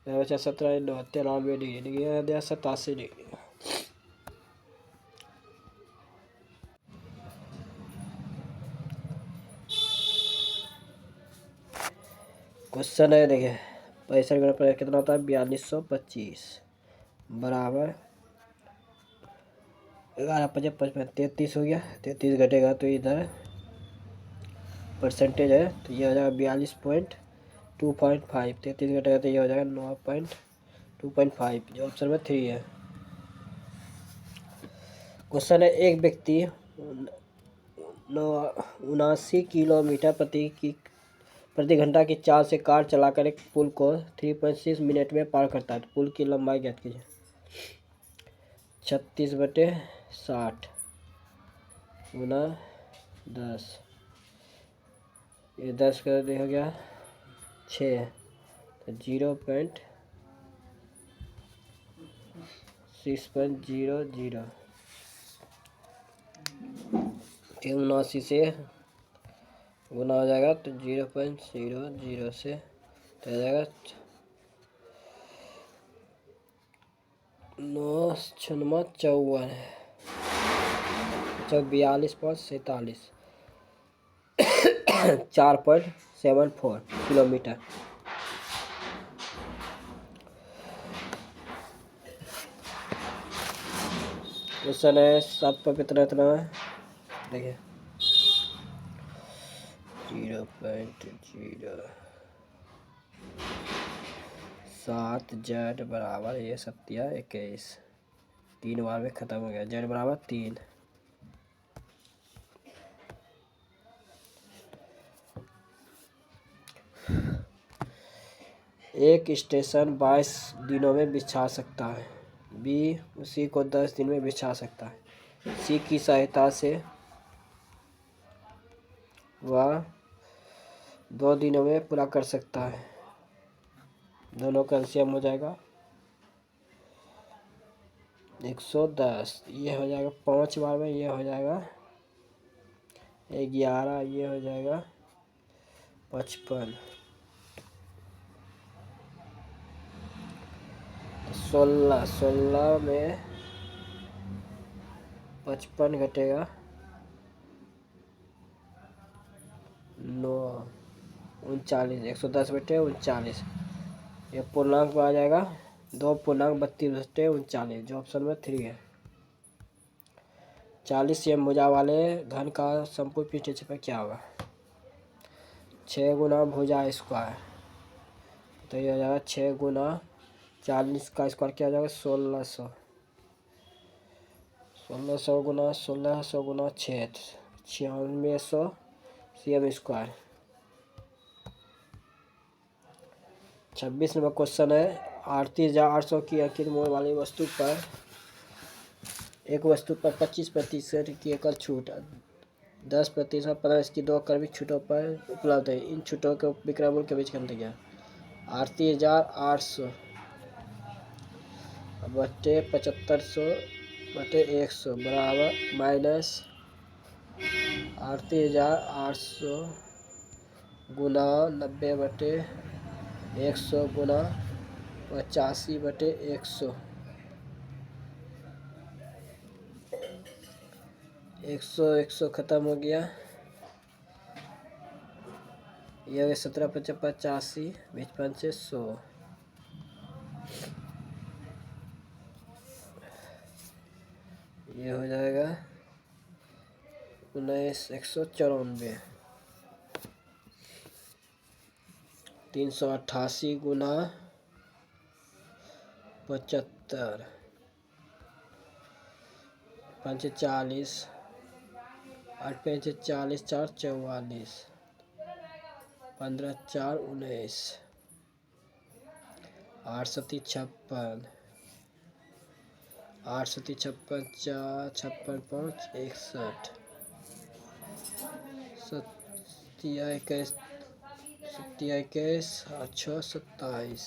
बचा 17 9 93 डिग्री, आ गया 87 डिग्री। क्वेश्चन है देखिए, 65 गुना पर कितना होता है 4225 बराबर 11 5 55 33 हो गया। 33 घटेगा तो इधर परसेंटेज है तो ये हो जाएगा 42.2.5। 33 घटेगा तो ये हो जाएगा 9.2.5 जो ऑप्शन में 3 है। क्वेश्चन है, एक व्यक्ति 79 किलोमीटर प्रति घंटा की चाल से कार चलाकर एक पुल को 3.6 मिनट में पार करता है, तो पुल की लंबाई ज्ञात कीजिए। 36/60 गुना 10, ये 10 का हो गया 6, तो 0.6.00। 79 से गुना हो जाएगा तो 0.00 से तो हो जाएगा 9 6 54 42.47 4.74 किलोमीटर। क्वेश्चन है 7 पर कितना इतना है देखिए 0.07 Z बराबर ये 21 3 बार में खत्म हो गया। Z बराबर 3। एक स्टेशन 22 दिनों में बिछा सकता है, B उसी को 10 दिन में बिछा सकता है, C की सहायता से वह 2 दिनों में पूरा कर सकता है। दोनों का एलसीएम हो जाएगा 110, ये हो जाएगा 5 बार में, ये हो जाएगा 11, ये हो जाएगा 55, 16 में 55 घटेगा 9 39, 110 बटे 39, ये पूर्णांक में आ जाएगा 2.32 बटे 39 जो ऑप्शन में 3 है। 40 cm भुजा वाले घन का संपूर्ण पृष्ठ क्षेत्रफल क्या होगा। 6 गुना भुजा स्क्वायर, तो ये हो जाएगा 6 गुना 40 का स्क्वायर क्या हो जाएगा 1600, 1600 गुना 1600 गुना 6 9600 cm स्क्वायर। 26 नंबर क्वेश्चन है, 38,800 की अंकित मूल्य वाली वस्तु पर एक वस्तु पर 25% की एकल छूट, 10% 15 की 2 क्रमिक छूटों पर उपलब्ध है। इन छूटों के विक्रय मूल्य के बीच का अंतर क्या है। 38,800 बटे 7500 बटे 100 बराबर माइनस 38,800 गुना 90 बटे 100 गुना 85 बटे 100, 100 100 खत्म हो गया ये हो गया 17 पचे 85, 55 से 100। ये हो जाएगा 19,194। 388 गुना 75, 5 40, 8 5 40, 4 44, 15 4 19, 8 7 56, 8 7 56, 4 56 5 61, 21 21, 8 6 27।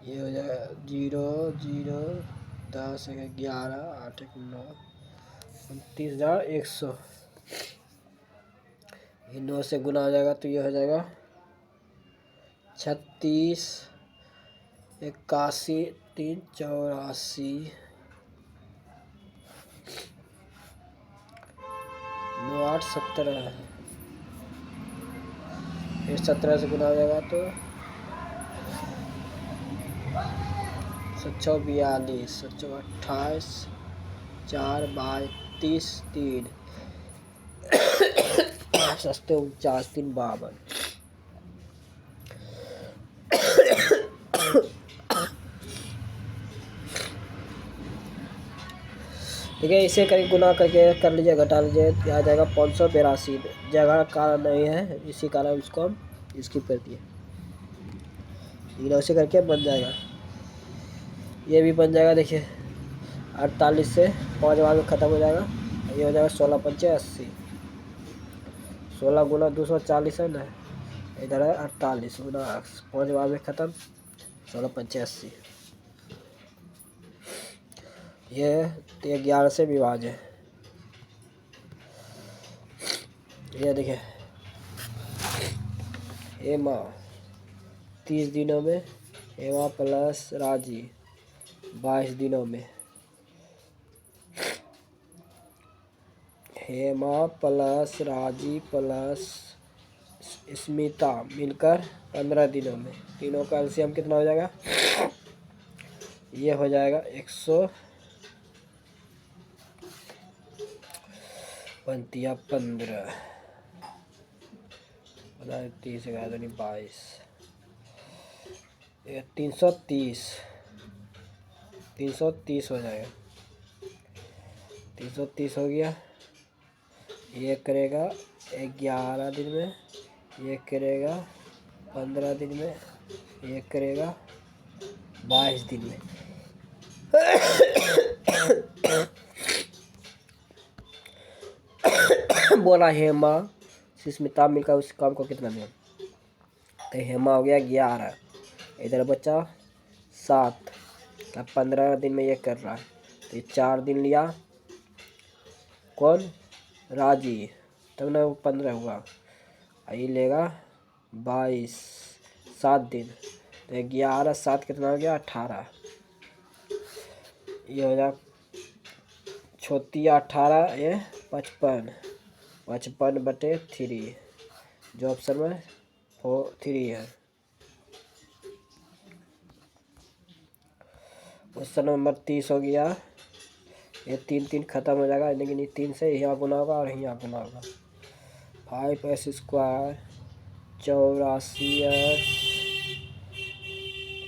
ये हो जाएगा 0 0 10 11 8 1 9, 29,100। ये 9 से गुना हो जाएगा तो ये हो जाएगा 36 81 3 84, 9 8 17। फिर 17 से गुना हो जाएगा तो 7 42, 7 28, 4 32 3, 49 3 52। ठीक है, इसे करके गुना करके कर लीजिए, घटा लीजिए, आ जाएगा 582। जगह कारण नहीं है, इसी कारण इसको हम स्किप कर दिए। इसे करके बन जाएगा, ये भी बन जाएगा। देखिए 48 से 5 बार में ख़त्म हो जाएगा। ये हो जाएगा 16 पंचे 80, 16 गुना 240 है ना, इधर है 48 गुना 5 बार में ख़त्म, 16 पंचे 80। ये 11 से विभाज्य है। ये देखिए हेमा 30 दिनों में, हेमा प्लस राजी 22 दिनों में, हेमा प्लस राजी प्लस स्मिता मिलकर 15 दिनों में। तीनों का एलसीएम कितना हो जाएगा? ये हो जाएगा 115, 30 11 22, 330, 330 हो जाएगा। 330 हो गया। ये करेगा 11 दिन में, ये करेगा 15 दिन में, ये करेगा 22 दिन में। बोला हेमा सुष्मिता मिलकर उस काम को कितना दिया? तो हेमा हो गया 11, इधर बचा 7, अब 15 दिन में ये कर रहा है तो ये 4 दिन लिया कौन? राजी, तब ना वो 15 हुआ। ये लेगा 22, 7 दिन, तो 11 7 कितना हो गया? 18। ये हो जाए 36 18, ये 55, 55/3, जो ऑप्शन में 3 है। क्वेश्चन नंबर 30 हो गया। ये 3 3 खत्म हो जाएगा, लेकिन ये 3 से यहाँ गुना होगा और यहाँ गुना होगा। 5x square 84x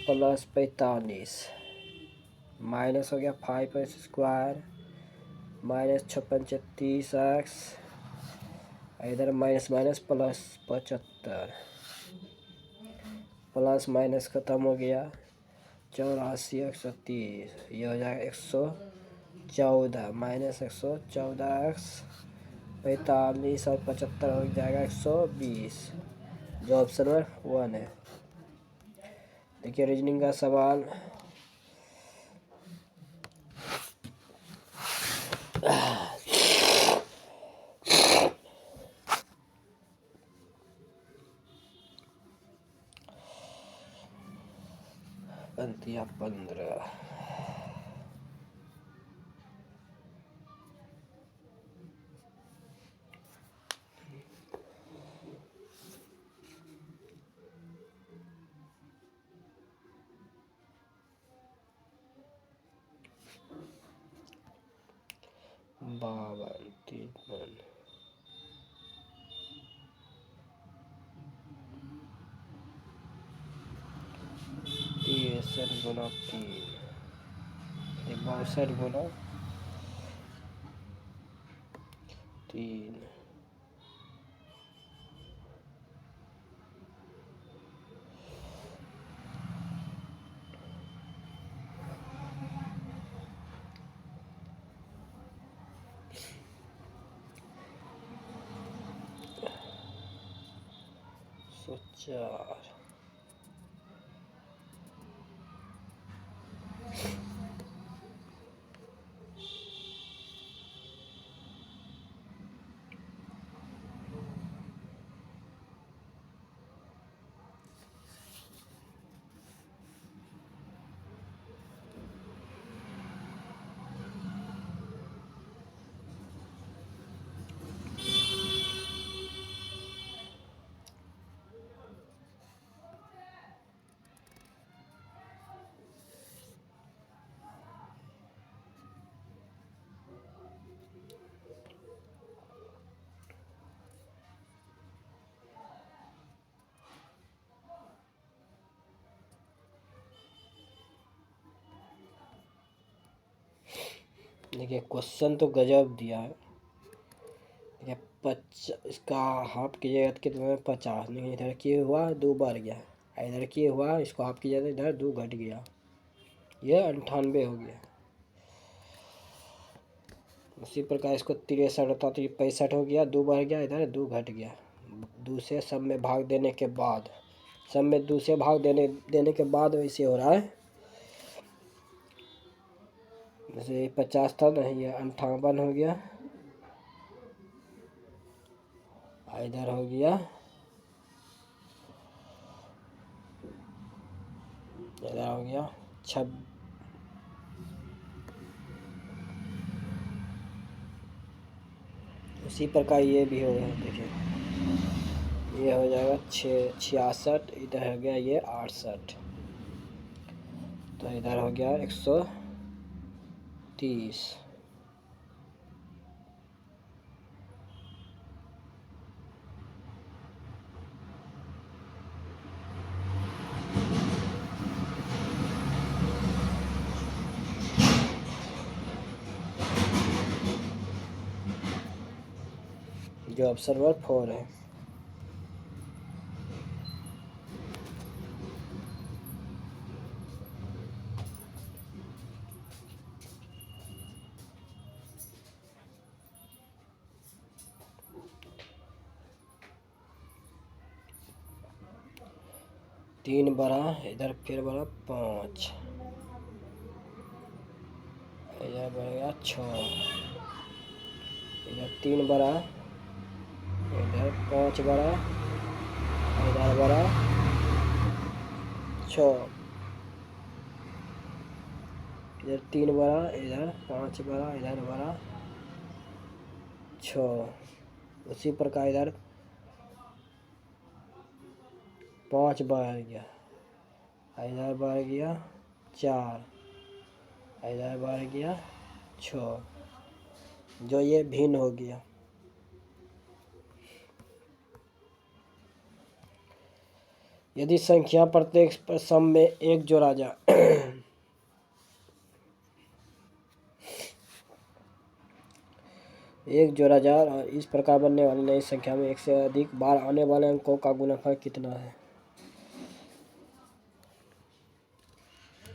plus 45 minus हो गया 5x स्क्वायर माइनस 56 30x, इधर minus minus plus 75, plus minus ख़त्म हो गया 84 130। ये हो जाएगा 114 माइनस 114x 45 और 75 हो जाएगा 120, जो ऑप्शन में 1 है। देखिए रीजनिंग का सवाल। अंतिया 15। 52 53 63 गुना 3 62 गुना 3 104 देखिए क्वेश्चन तो गजब दिया है। इसका हाफ कीजिएगा तो कितना में 50, लेकिन इधर किए हुआ 2 बढ़ गया, इधर किए हुआ इसको हाफ कीजिए तो इधर 2 घट गया, ये 98 हो गया। उसी प्रकार इसको 63 होता तो ये 65 हो गया, 2 बढ़ गया, इधर 2 घट गया। 2 से सब में भाग देने के बाद, सब में 2 से भाग देने के बाद वैसे हो रहा है। जैसे 50 था ना, ये 58 हो गया, इधर हो गया, इधर हो गया 26। उसी प्रकार ये भी हो गया, देखिए ये हो जाएगा 66, इधर हो गया ये 68, तो इधर हो गया 130। जो ऑब्जर्वर 4 है। तीन बड़ा, इधर फिर बड़ा 5, इधर बढ़ेगा 6, इधर 3 बड़ा, इधर 5 बड़ा, इधर बड़ा 6, इधर 3 बड़ा, इधर 5 बड़ा, इधर बड़ा 6। उसी प्रकार इधर 5 बढ़ गया, इधर बढ़ गया 4, इधर बढ़ गया 6, जो ये भिन्न हो गया। यदि संख्या प्रत्येक सम में एक जोड़ा जाए एक जोड़ा जाए और इस प्रकार बनने वाली नई संख्या में एक से अधिक बार आने वाले अंकों का गुणनफल कितना है?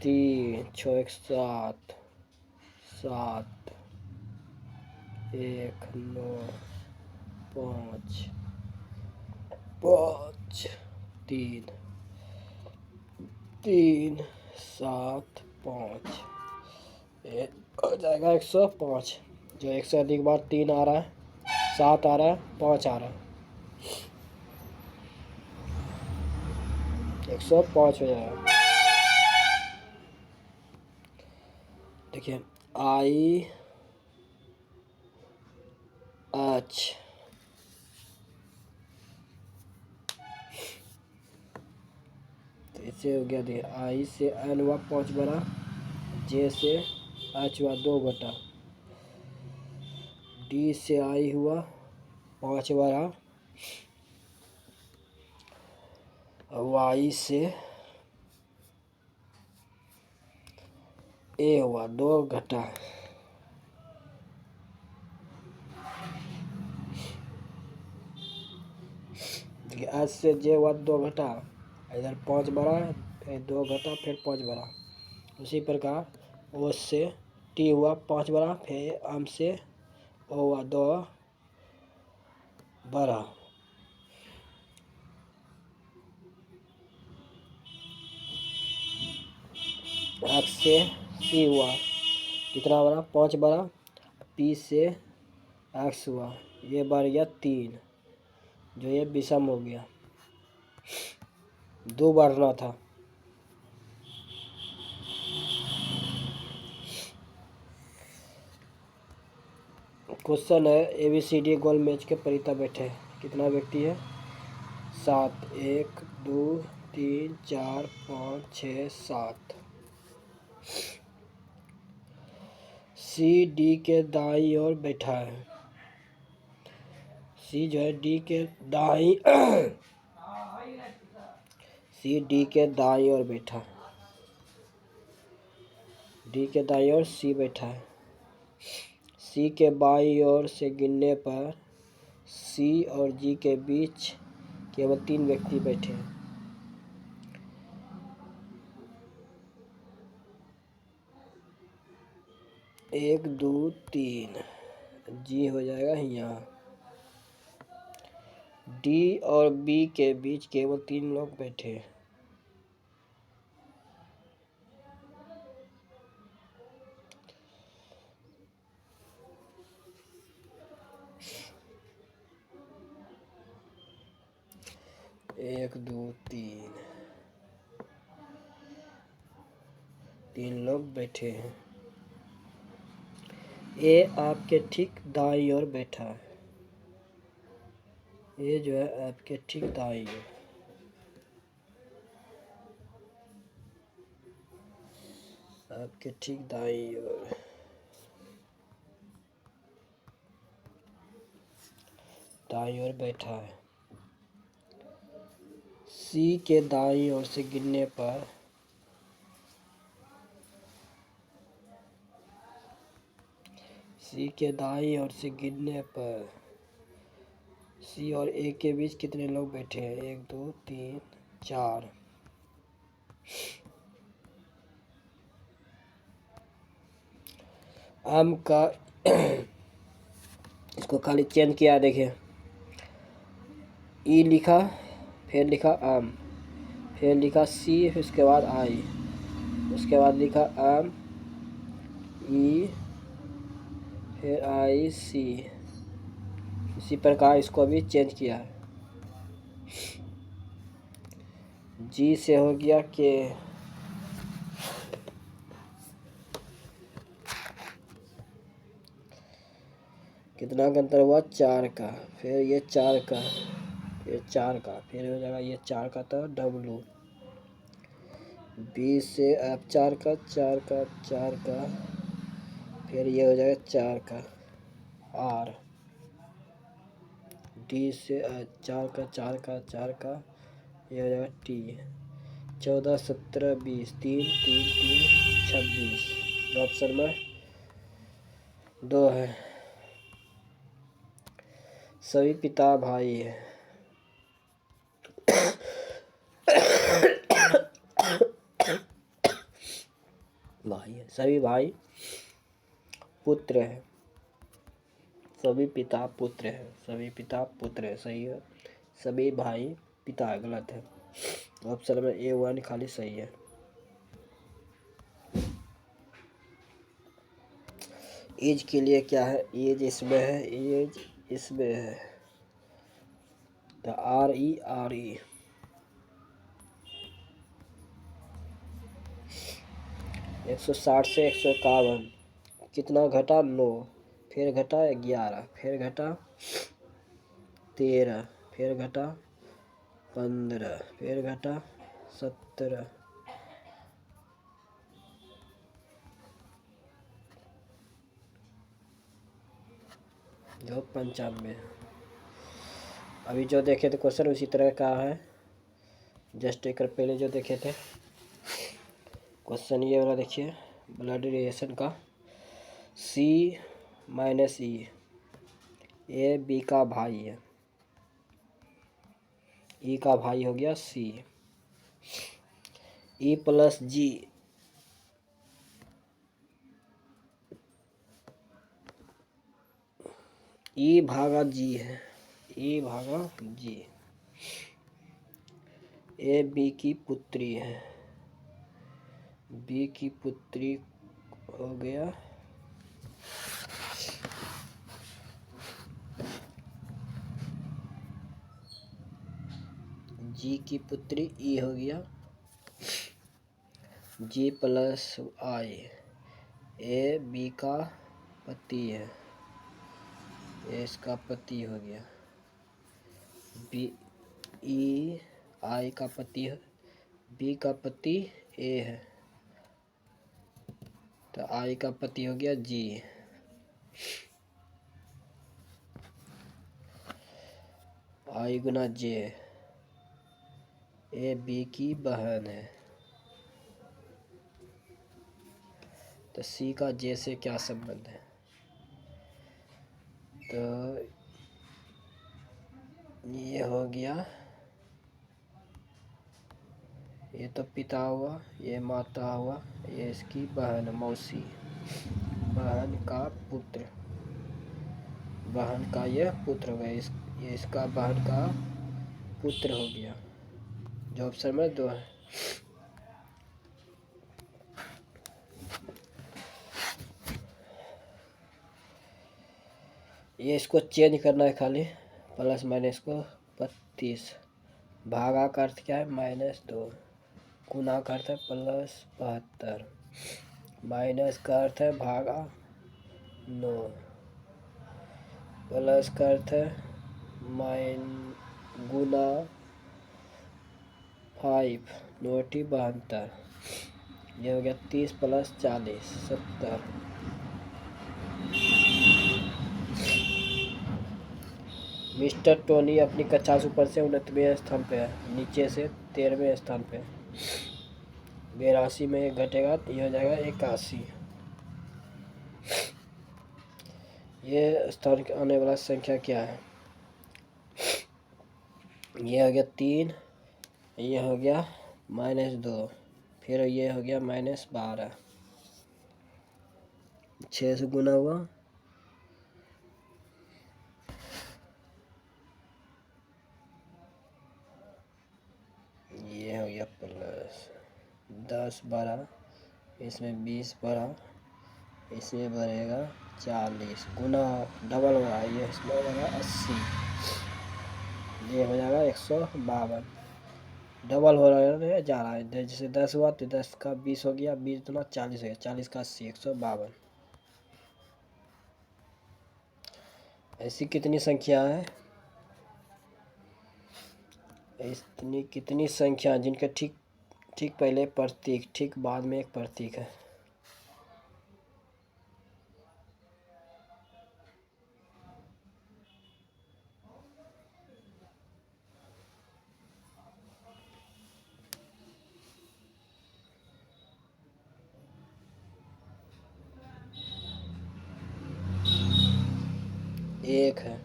3 6 7 7 1 9 5 5 3 3 7 5, हो जाएगा 105। जो एक से अधिक बार 3 आ रहा है, 7 आ रहा है, 5 आ रहा है, 105 हो जाएगा। देखिए IH, तो इससे हो गया। देखिए I से N हुआ 5 बड़ा, J से H हुआ 2 बटा, डी से आई हुआ 5 बढ़ा, वाई से ए हुआ 2 घटा, एच से जे हुआ 2 घटा, इधर 5 बढ़ा, फिर 2 घटा, फिर 5 बढ़ा। उसी प्रकार ओ से टी हुआ 5 बढ़ा, फिर एम से ओ हुआ 2 बढ़ा। एफ से सी हुआ कितना बढ़ा, 5 बढ़ा, पी से एक्स हुआ, ये बढ़ गया 3, जो ये विषम हो गया, 2 बढ़ना था। क्वेश्चन है ABCD गोल मैच के परिता बैठे, कितना व्यक्ति है, 7, 1 2 3 4 5 6 7। सी डी के दाईं ओर बैठा है, सी जो है डी के दाईं सी डी के दाईं ओर बैठा है, डी के दाईं ओर सी बैठा है। सी के बाईं ओर से गिनने पर सी और जी के बीच केवल 3 व्यक्ति बैठे हैं। एक 2 3, जी हो जाएगा यहाँ। डी और बी के बीच केवल 3 लोग बैठे हैं। एक 2 3, 3 लोग बैठे हैं। ए आपके ठीक दाईं ओर बैठा है, ये जो है आपके ठीक दाईं ओर, आपके ठीक दाईं ओर, दाईं ओर बैठा है। सी के दाईं ओर से गिनने पर सी के दाईं ओर से गिनने पर सी और ए के बीच कितने लोग बैठे हैं, 1 2 3 4। आम का इसको खाली चेंज किया, देखिए ई लिखा, फिर लिखा आम, फिर लिखा सी, उसके बाद आई, उसके बाद लिखा आम ई, फिर आई सी। इसी प्रकार इसको भी चेंज किया है। जी से हो गया के, कितना का अंतर हुआ, 4 का, फिर ये 4 का, फिर 4 का, फिर हो जाएगा ये 4 का, तो डब्लू। बी से अब 4 का, 4 का, 4 का, फिर ये हो जाएगा 4 का, आर। डी से 4 का, 4 का, 4 का, ये हो जाएगा टी। 14 17 20, 3 3 3 26, ऑप्शन में 2 है। सभी पिता भाई है, भाई है, सभी भाई पुत्र है, सभी पिता पुत्र है, सभी पिता पुत्र है, सही है। सभी भाई पिता है, गलत है। ऑप्शन में A1 खाली सही है। एज के लिए क्या है, एज इसमें है, एज इसमें है, तो RE 160 से 151, कितना घटा, 9, फिर घटा 11, फिर घटा 13, फिर घटा 15, फिर घटा 17, जो 95। अभी जो देखे थे क्वेश्चन उसी तरह का है, जस्ट एक पहले जो देखे थे क्वेश्चन। ये वाला देखिए, ब्लड रिलेशन का। C minus E, A B का भाई है, E का भाई हो गया C। E plus G, E भागा G है, E भागा G। ए बी की पुत्री है, बी की पुत्री हो गया जी की पुत्री ई हो गया जी प्लस आई। ए बी का पति है, ए इसका पति हो गया। बी ई आई का पति है, बी का पति ए है, तो आई का पति हो गया जी। आई गुना जे, ए बी की बहन है, तो सी का जे से क्या संबंध है? तो ये हो गया, ये तो पिता हुआ, ये माता हुआ, ये इसकी बहन मौसी, बहन का पुत्र, बहन का ये पुत्र हो गया, ये इसका बहन का पुत्र हो गया, जो ऑप्शन में 2 है। ये इसको चेंज करना है खाली, प्लस माइनस को 32, भागा का अर्थ क्या है -2, गुना का अर्थ है +72, माइनस का अर्थ है भागा 9, प्लस का अर्थ है गुना 5, 9×72, ये हो गया 30 + 40 70। मिस्टर टोनी अपनी कक्षा से ऊपर से 29वें स्थान पे है, नीचे से 13वें स्थान पे। 82 में एक घटेगा तो यह हो जाएगा 81। ये स्थान के आने वाला संख्या क्या है? ये हो गया 3, ये हो गया -2, फिर ये हो गया -12, 6 से गुना हुआ, ये हो गया प्लस 10 12, इसमें 20 बढ़ा, इसमें बढ़ेगा 40, गुना डबल हुआ, ये इसमें हो जाएगा 80, ये हो जाएगा 152। डबल हो रहा है, जा रहा है, जैसे 10 हुआ तो 10 का 20 हो गया, 20 दूना 40 हो गया, 40 का 80, 152। ऐसी कितनी संख्या है? इतनी कितनी संख्या जिनके ठीक ठीक पहले प्रतीक, ठीक बाद में एक प्रतीक है? एक है,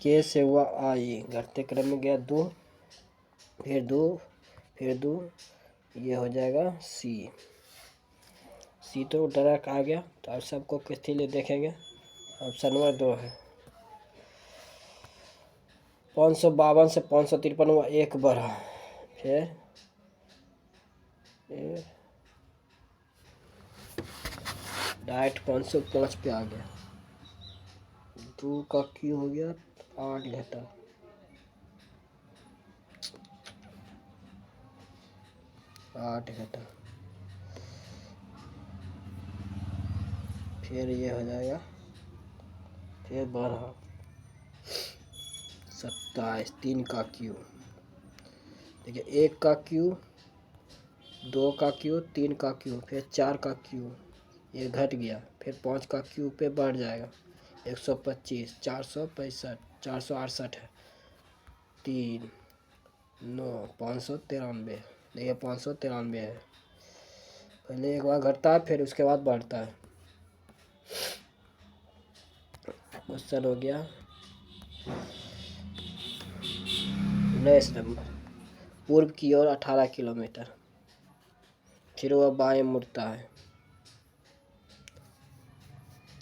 के से हुआ आई, घटते क्रम में गया 2, फिर 2, फिर 2, ये हो जाएगा सी। सी तो डायरेक्ट आ गया, तो अब सबको किसके लिए देखेंगे? ऑप्शन नंबर 2 है। 552 से 553 हुआ, 1 बढ़ा, फिर डायरेक्ट 505 पे आ गया, 2 का क्यू हो गया 8 घटा, 8 घटा, फिर ये हो जाएगा, फिर बढ़ा 27, 3 का क्यू। देखिए 1 का क्यू 2 का क्यू, 3 का क्यू, फिर 4 का क्यू, ये घट गया, फिर 5 का क्यू पे बढ़ जाएगा 125, 465, 468 है, 3, 9, 593। देखिए 593 है। पहले एक बार घटता है फिर उसके बाद बढ़ता है। क्वेश्चन हो गया 19 नंबर। पूर्व की ओर 18 किलोमीटर, फिर वह बाएं मुड़ता है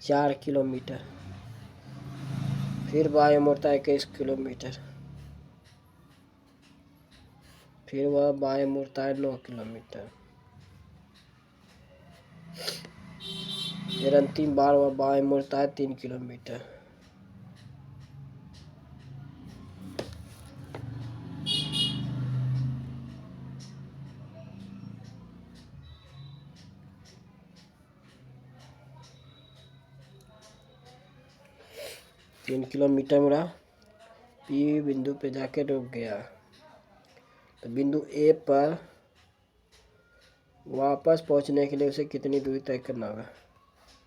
4 किलोमीटर, फिर बाएं मुड़ता है 21 किलोमीटर, फिर वह बाएं मुड़ता है 9 किलोमीटर, फिर अंतिम बार वह बाएं मुड़ता है 3 किलोमीटर। तीन किलोमीटर मुड़ा, पी बिंदु पे जाके रुक गया, तो बिंदु ए पर वापस पहुंचने के लिए उसे कितनी दूरी तय करना होगा।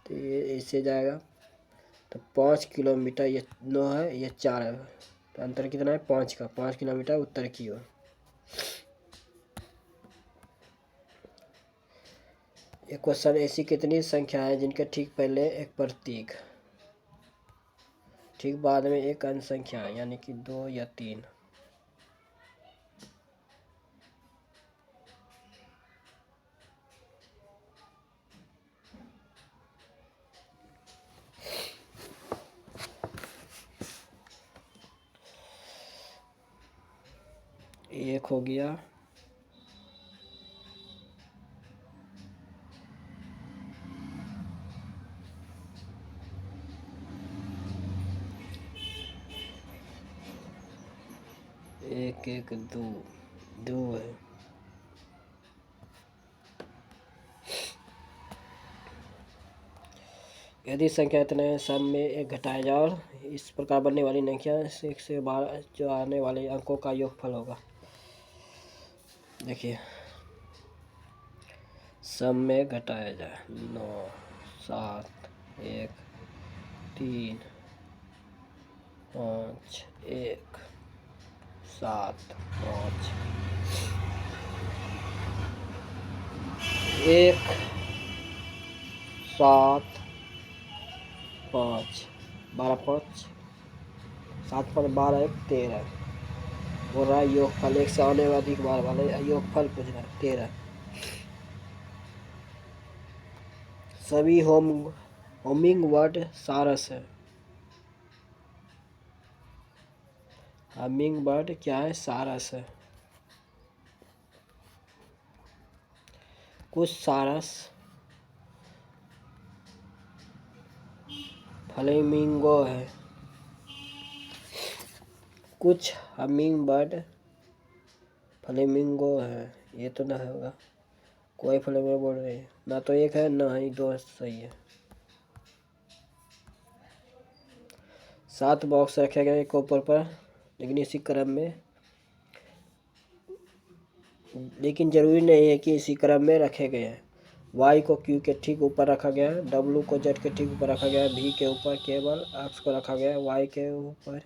तो ये ऐसे जाएगा, तो 5 किलोमीटर, ये 9 है, ये 4 है, तो अंतर कितना है 5 का, 5 किलोमीटर उत्तर की ओर। एक क्वेश्चन, ऐसी कितनी संख्या है जिनके ठीक पहले एक प्रतीक, ठीक बाद में एक अंश संख्या, यानी कि 2 या 3। एक हो गया, एक एक 2, 2 है। यदि संख्या इतने सम में एक घटाया जाए और इस प्रकार बनने वाली संख्या 1 से 12 जो आने वाले अंकों का योगफल होगा। देखिए सम में घटाया जाए 9, 7, 1, 3, 5, 1, 7, 5, 1, 7, 5, 12, 5, 7 पर 12, 1, 13 बोल रहा है योगफल, 1 से आने वाले अधिक बार वाले योगफल पूछ रहा है 13। सभी होमिंग बर्ड सारस है। हमिंग बर्ड क्या है, सारस है। कुछ सारस फ्लेमिंगो है, कुछ हमिंग बर्ड फ्लेमिंगो है। ये तो ना होगा, कोई फ्लेमिंगो बोल रही है ना, तो एक है ना ही, 2 सही है। 7 बॉक्स रखे गए एक ऊपर पर, लेकिन इसी क्रम में, लेकिन जरूरी नहीं है कि इसी क्रम में रखे गए हैं। वाई को क्यू के ठीक ऊपर रखा गया है, डब्लू को जेड के ठीक ऊपर रखा गया है, भी के ऊपर केवल एक्स को रखा गया है, वाई के ऊपर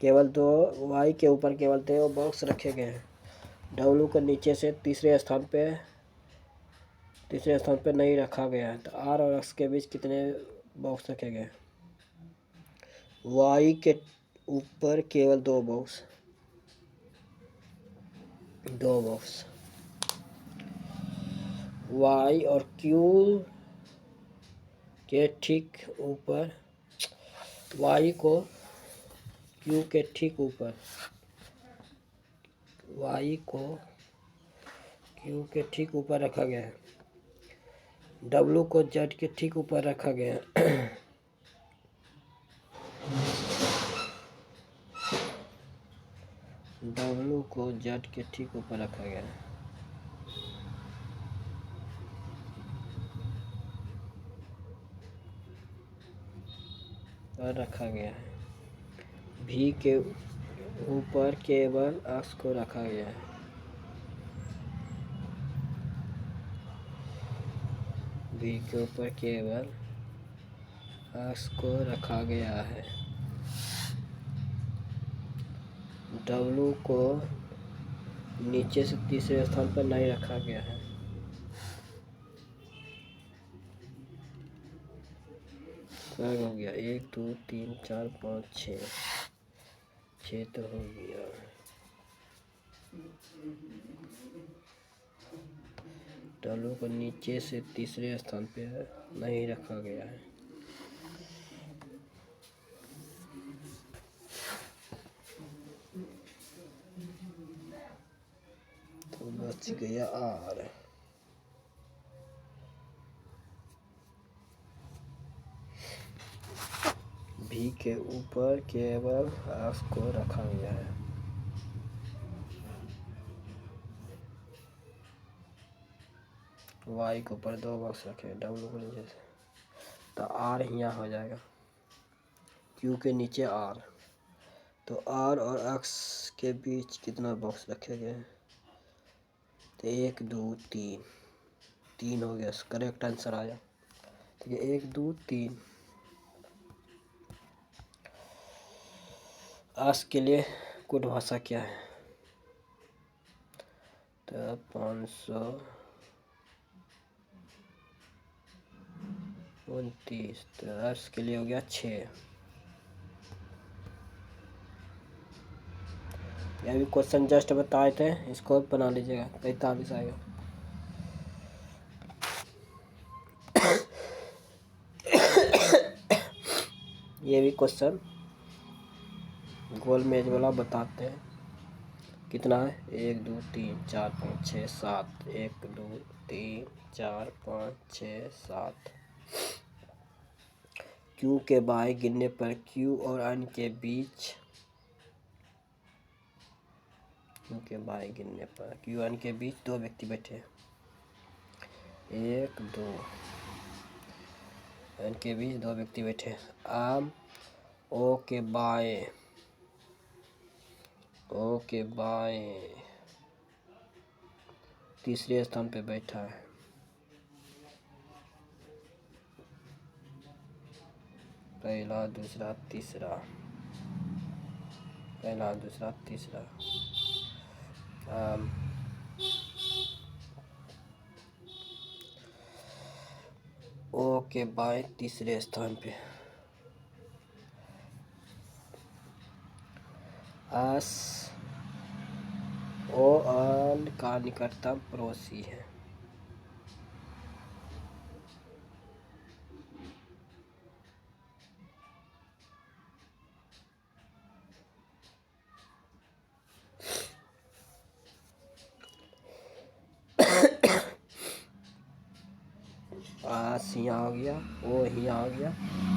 केवल 2, वाई के ऊपर केवल 2 बॉक्स रखे गए हैं। डब्लू को नीचे से तीसरे स्थान पे नहीं रखा गया है। तो आर और एक्स के बीच कितने बॉक्स रखे गए? वाई के ऊपर केवल 2 बॉक्स, 2 बॉक्स। वाई और क्यू के ठीक ऊपर, वाई को क्यू के ठीक ऊपर, वाई को क्यू के ठीक ऊपर रखा गया है। डब्लू को जेड के ठीक ऊपर रखा गया है। डब्लू को जेड के ठीक ऊपर रखा गया है। और रखा गया है। भी के ऊपर केवल एक्स को रखा गया है। भी के ऊपर केवल एक्स को रखा गया है। डब्लू को नीचे से तीसरे स्थान पर नहीं रखा गया है। क्या हो गया? 1 2 3 4 5 6 तो हो गया। डब्लू को नीचे से तीसरे स्थान पे नहीं रखा गया है। तो बच गया आर। भी के ऊपर केवल एक्स को रखा गया है। वाई के ऊपर 2 बॉक्स रखे, डब्लू को नीचे से, तो आर यहाँ हो जाएगा। क्यू के नीचे आर, तो आर और एक्स के बीच कितना बॉक्स रखे गए हैं? तो 1 2 3 हो गया। करेक्ट आंसर आया। ठीक है, 1 2 3। आज के लिए कोड भाषा क्या है? तो 529। तो आज के लिए हो गया 6। ये भी क्वेश्चन जस्ट बताए थे, इसको बना लीजिएगा। 45 आएगा। ये भी क्वेश्चन गोल मेज वाला बताते हैं। कितना है? 1 2 3 4 5 6 7। 1 2 3 4 5 6 7। क्यू के बाएं गिनने पर क्यू और एन के बीच, क्यू के बाएं गिनने पर क्यू एन के बीच 2 व्यक्ति बैठे हैं। 1 2। एन के बीच 2 व्यक्ति बैठे हैं। आम ओ के बाएं तीसरे स्थान पे बैठा है। पहला दूसरा तीसरा। पहला दूसरा तीसरा। ओ के बाएं तीसरे स्थान पे एस ओ एन का निकटतम पड़ोसी है। आस यहाँ हो गया, ओ यहाँ हो गया।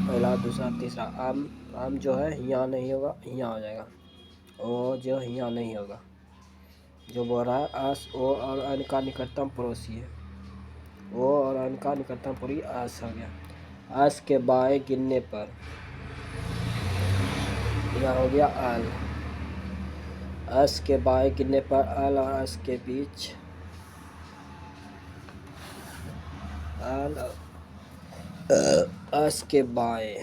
पहला दूसरा तीसरा। आम जो है यहाँ नहीं होगा, यहाँ हो जाएगा। ओ जो यहाँ नहीं होगा। जो बोल रहा है आस ओ और एन का निकटतम पड़ोसी है। ओ और एन का निकटतम पड़ोसी आस हो गया। आस के बाएं गिनने पर यह हो गया एल। एस के बाएं गिनने पर एल और एस के बीच एल एस के बाएं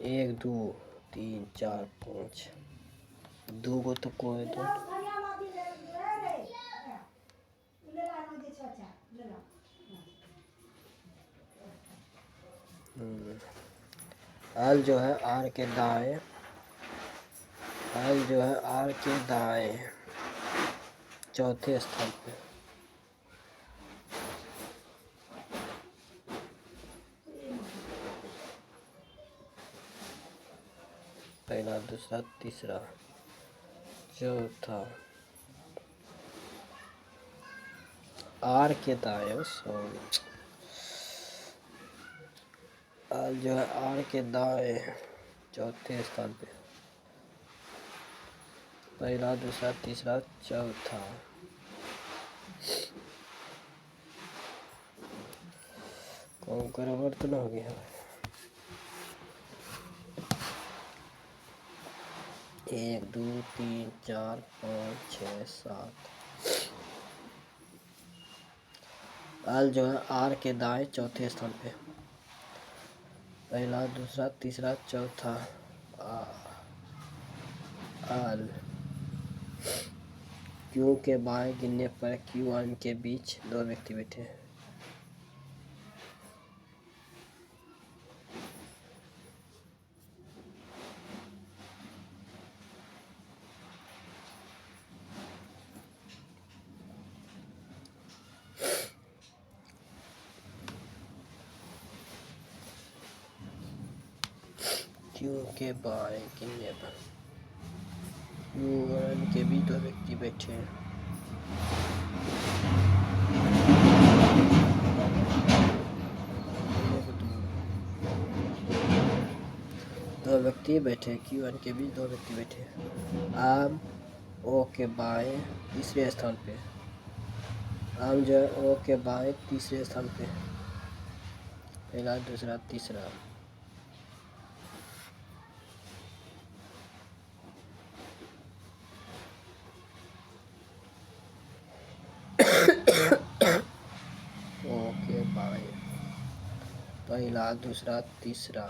एक 2 3 4 5 दो गो तो कोई तो एल जो है आर के दाएं, एल जो है आर के दाएं चौथे स्थान पे। पहला दूसरा तीसरा चौथा। आर के दाएं सॉरी जो है आर के दाएं चौथे स्थान पे, पहला दूसरा तीसरा चौथा। कौन गड़बड़ तो ना हो गया? 1 2 3 4 5 6 7। आल जो है आर के दाएं चौथे स्थान पे, पहला दूसरा तीसरा चौथा। आल क्यू के बाएं गिनने पर क्यू आर के बीच 2 व्यक्ति बैठे हैं। क्यू के बाएं गिनने पर क्यू और के बीच 2 व्यक्ति बैठे हैं। दो व्यक्ति बैठे, क्यू एन के बीच 2 व्यक्ति बैठे। आम ओ के बाएं तीसरे स्थान पे, आम जो है ओ के बाएं तीसरे स्थान पे, पहला दूसरा तीसरा। ओ के बाएं पहला दूसरा तीसरा,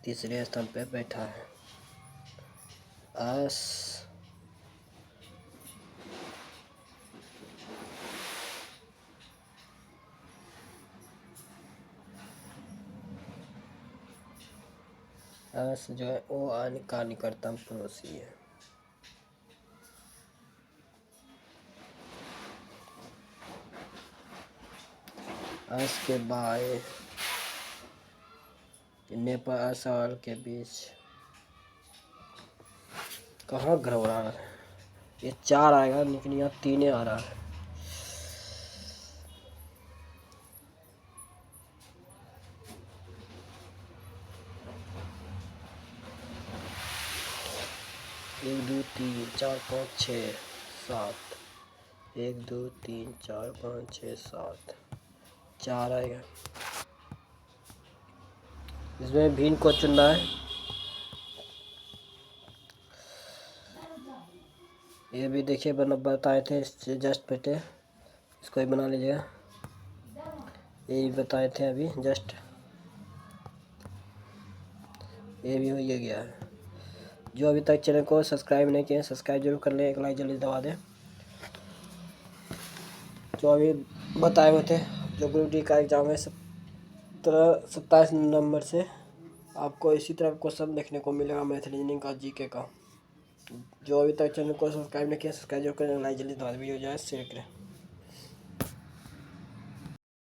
तीसरे स्थान पे बैठा है। एस एस जो है ओ आन का निकटतम पड़ोसी है। एस के बाएं नेपाल एस और के बीच कहाँ गड़बड़ा रहा है? ये 4 आएगा लेकिन यहाँ 3 आ रहा है। एक 2 3 4 5 6 7, 1 2 3 4 5 6 7, 4 आएगा। इसमें भिन्न को चुनना है। ये भी देखिए बताए थे, इससे जस्ट पहले इसको ही बना लीजिएगा। ये भी बताए थे अभी जस्ट, ये भी हो गया है। जो अभी तक चैनल को सब्सक्राइब नहीं किए सब्सक्राइब जरूर कर लें, एक लाइक जल्दी दबा दें। जो अभी बताए हुए थे जो ग्रुप डी का एग्ज़ाम है 27 नवंबर से, आपको इसी तरह क्वेश्चन देखने को मिलेगा मैथ रीजनिंग का, जीके का। जो अभी तक चैनल को सब्सक्राइब नहीं किया सब्सक्राइब जरूर करें, लाइक जल्दी दबा दें, वीडियो जो है शेयर करें।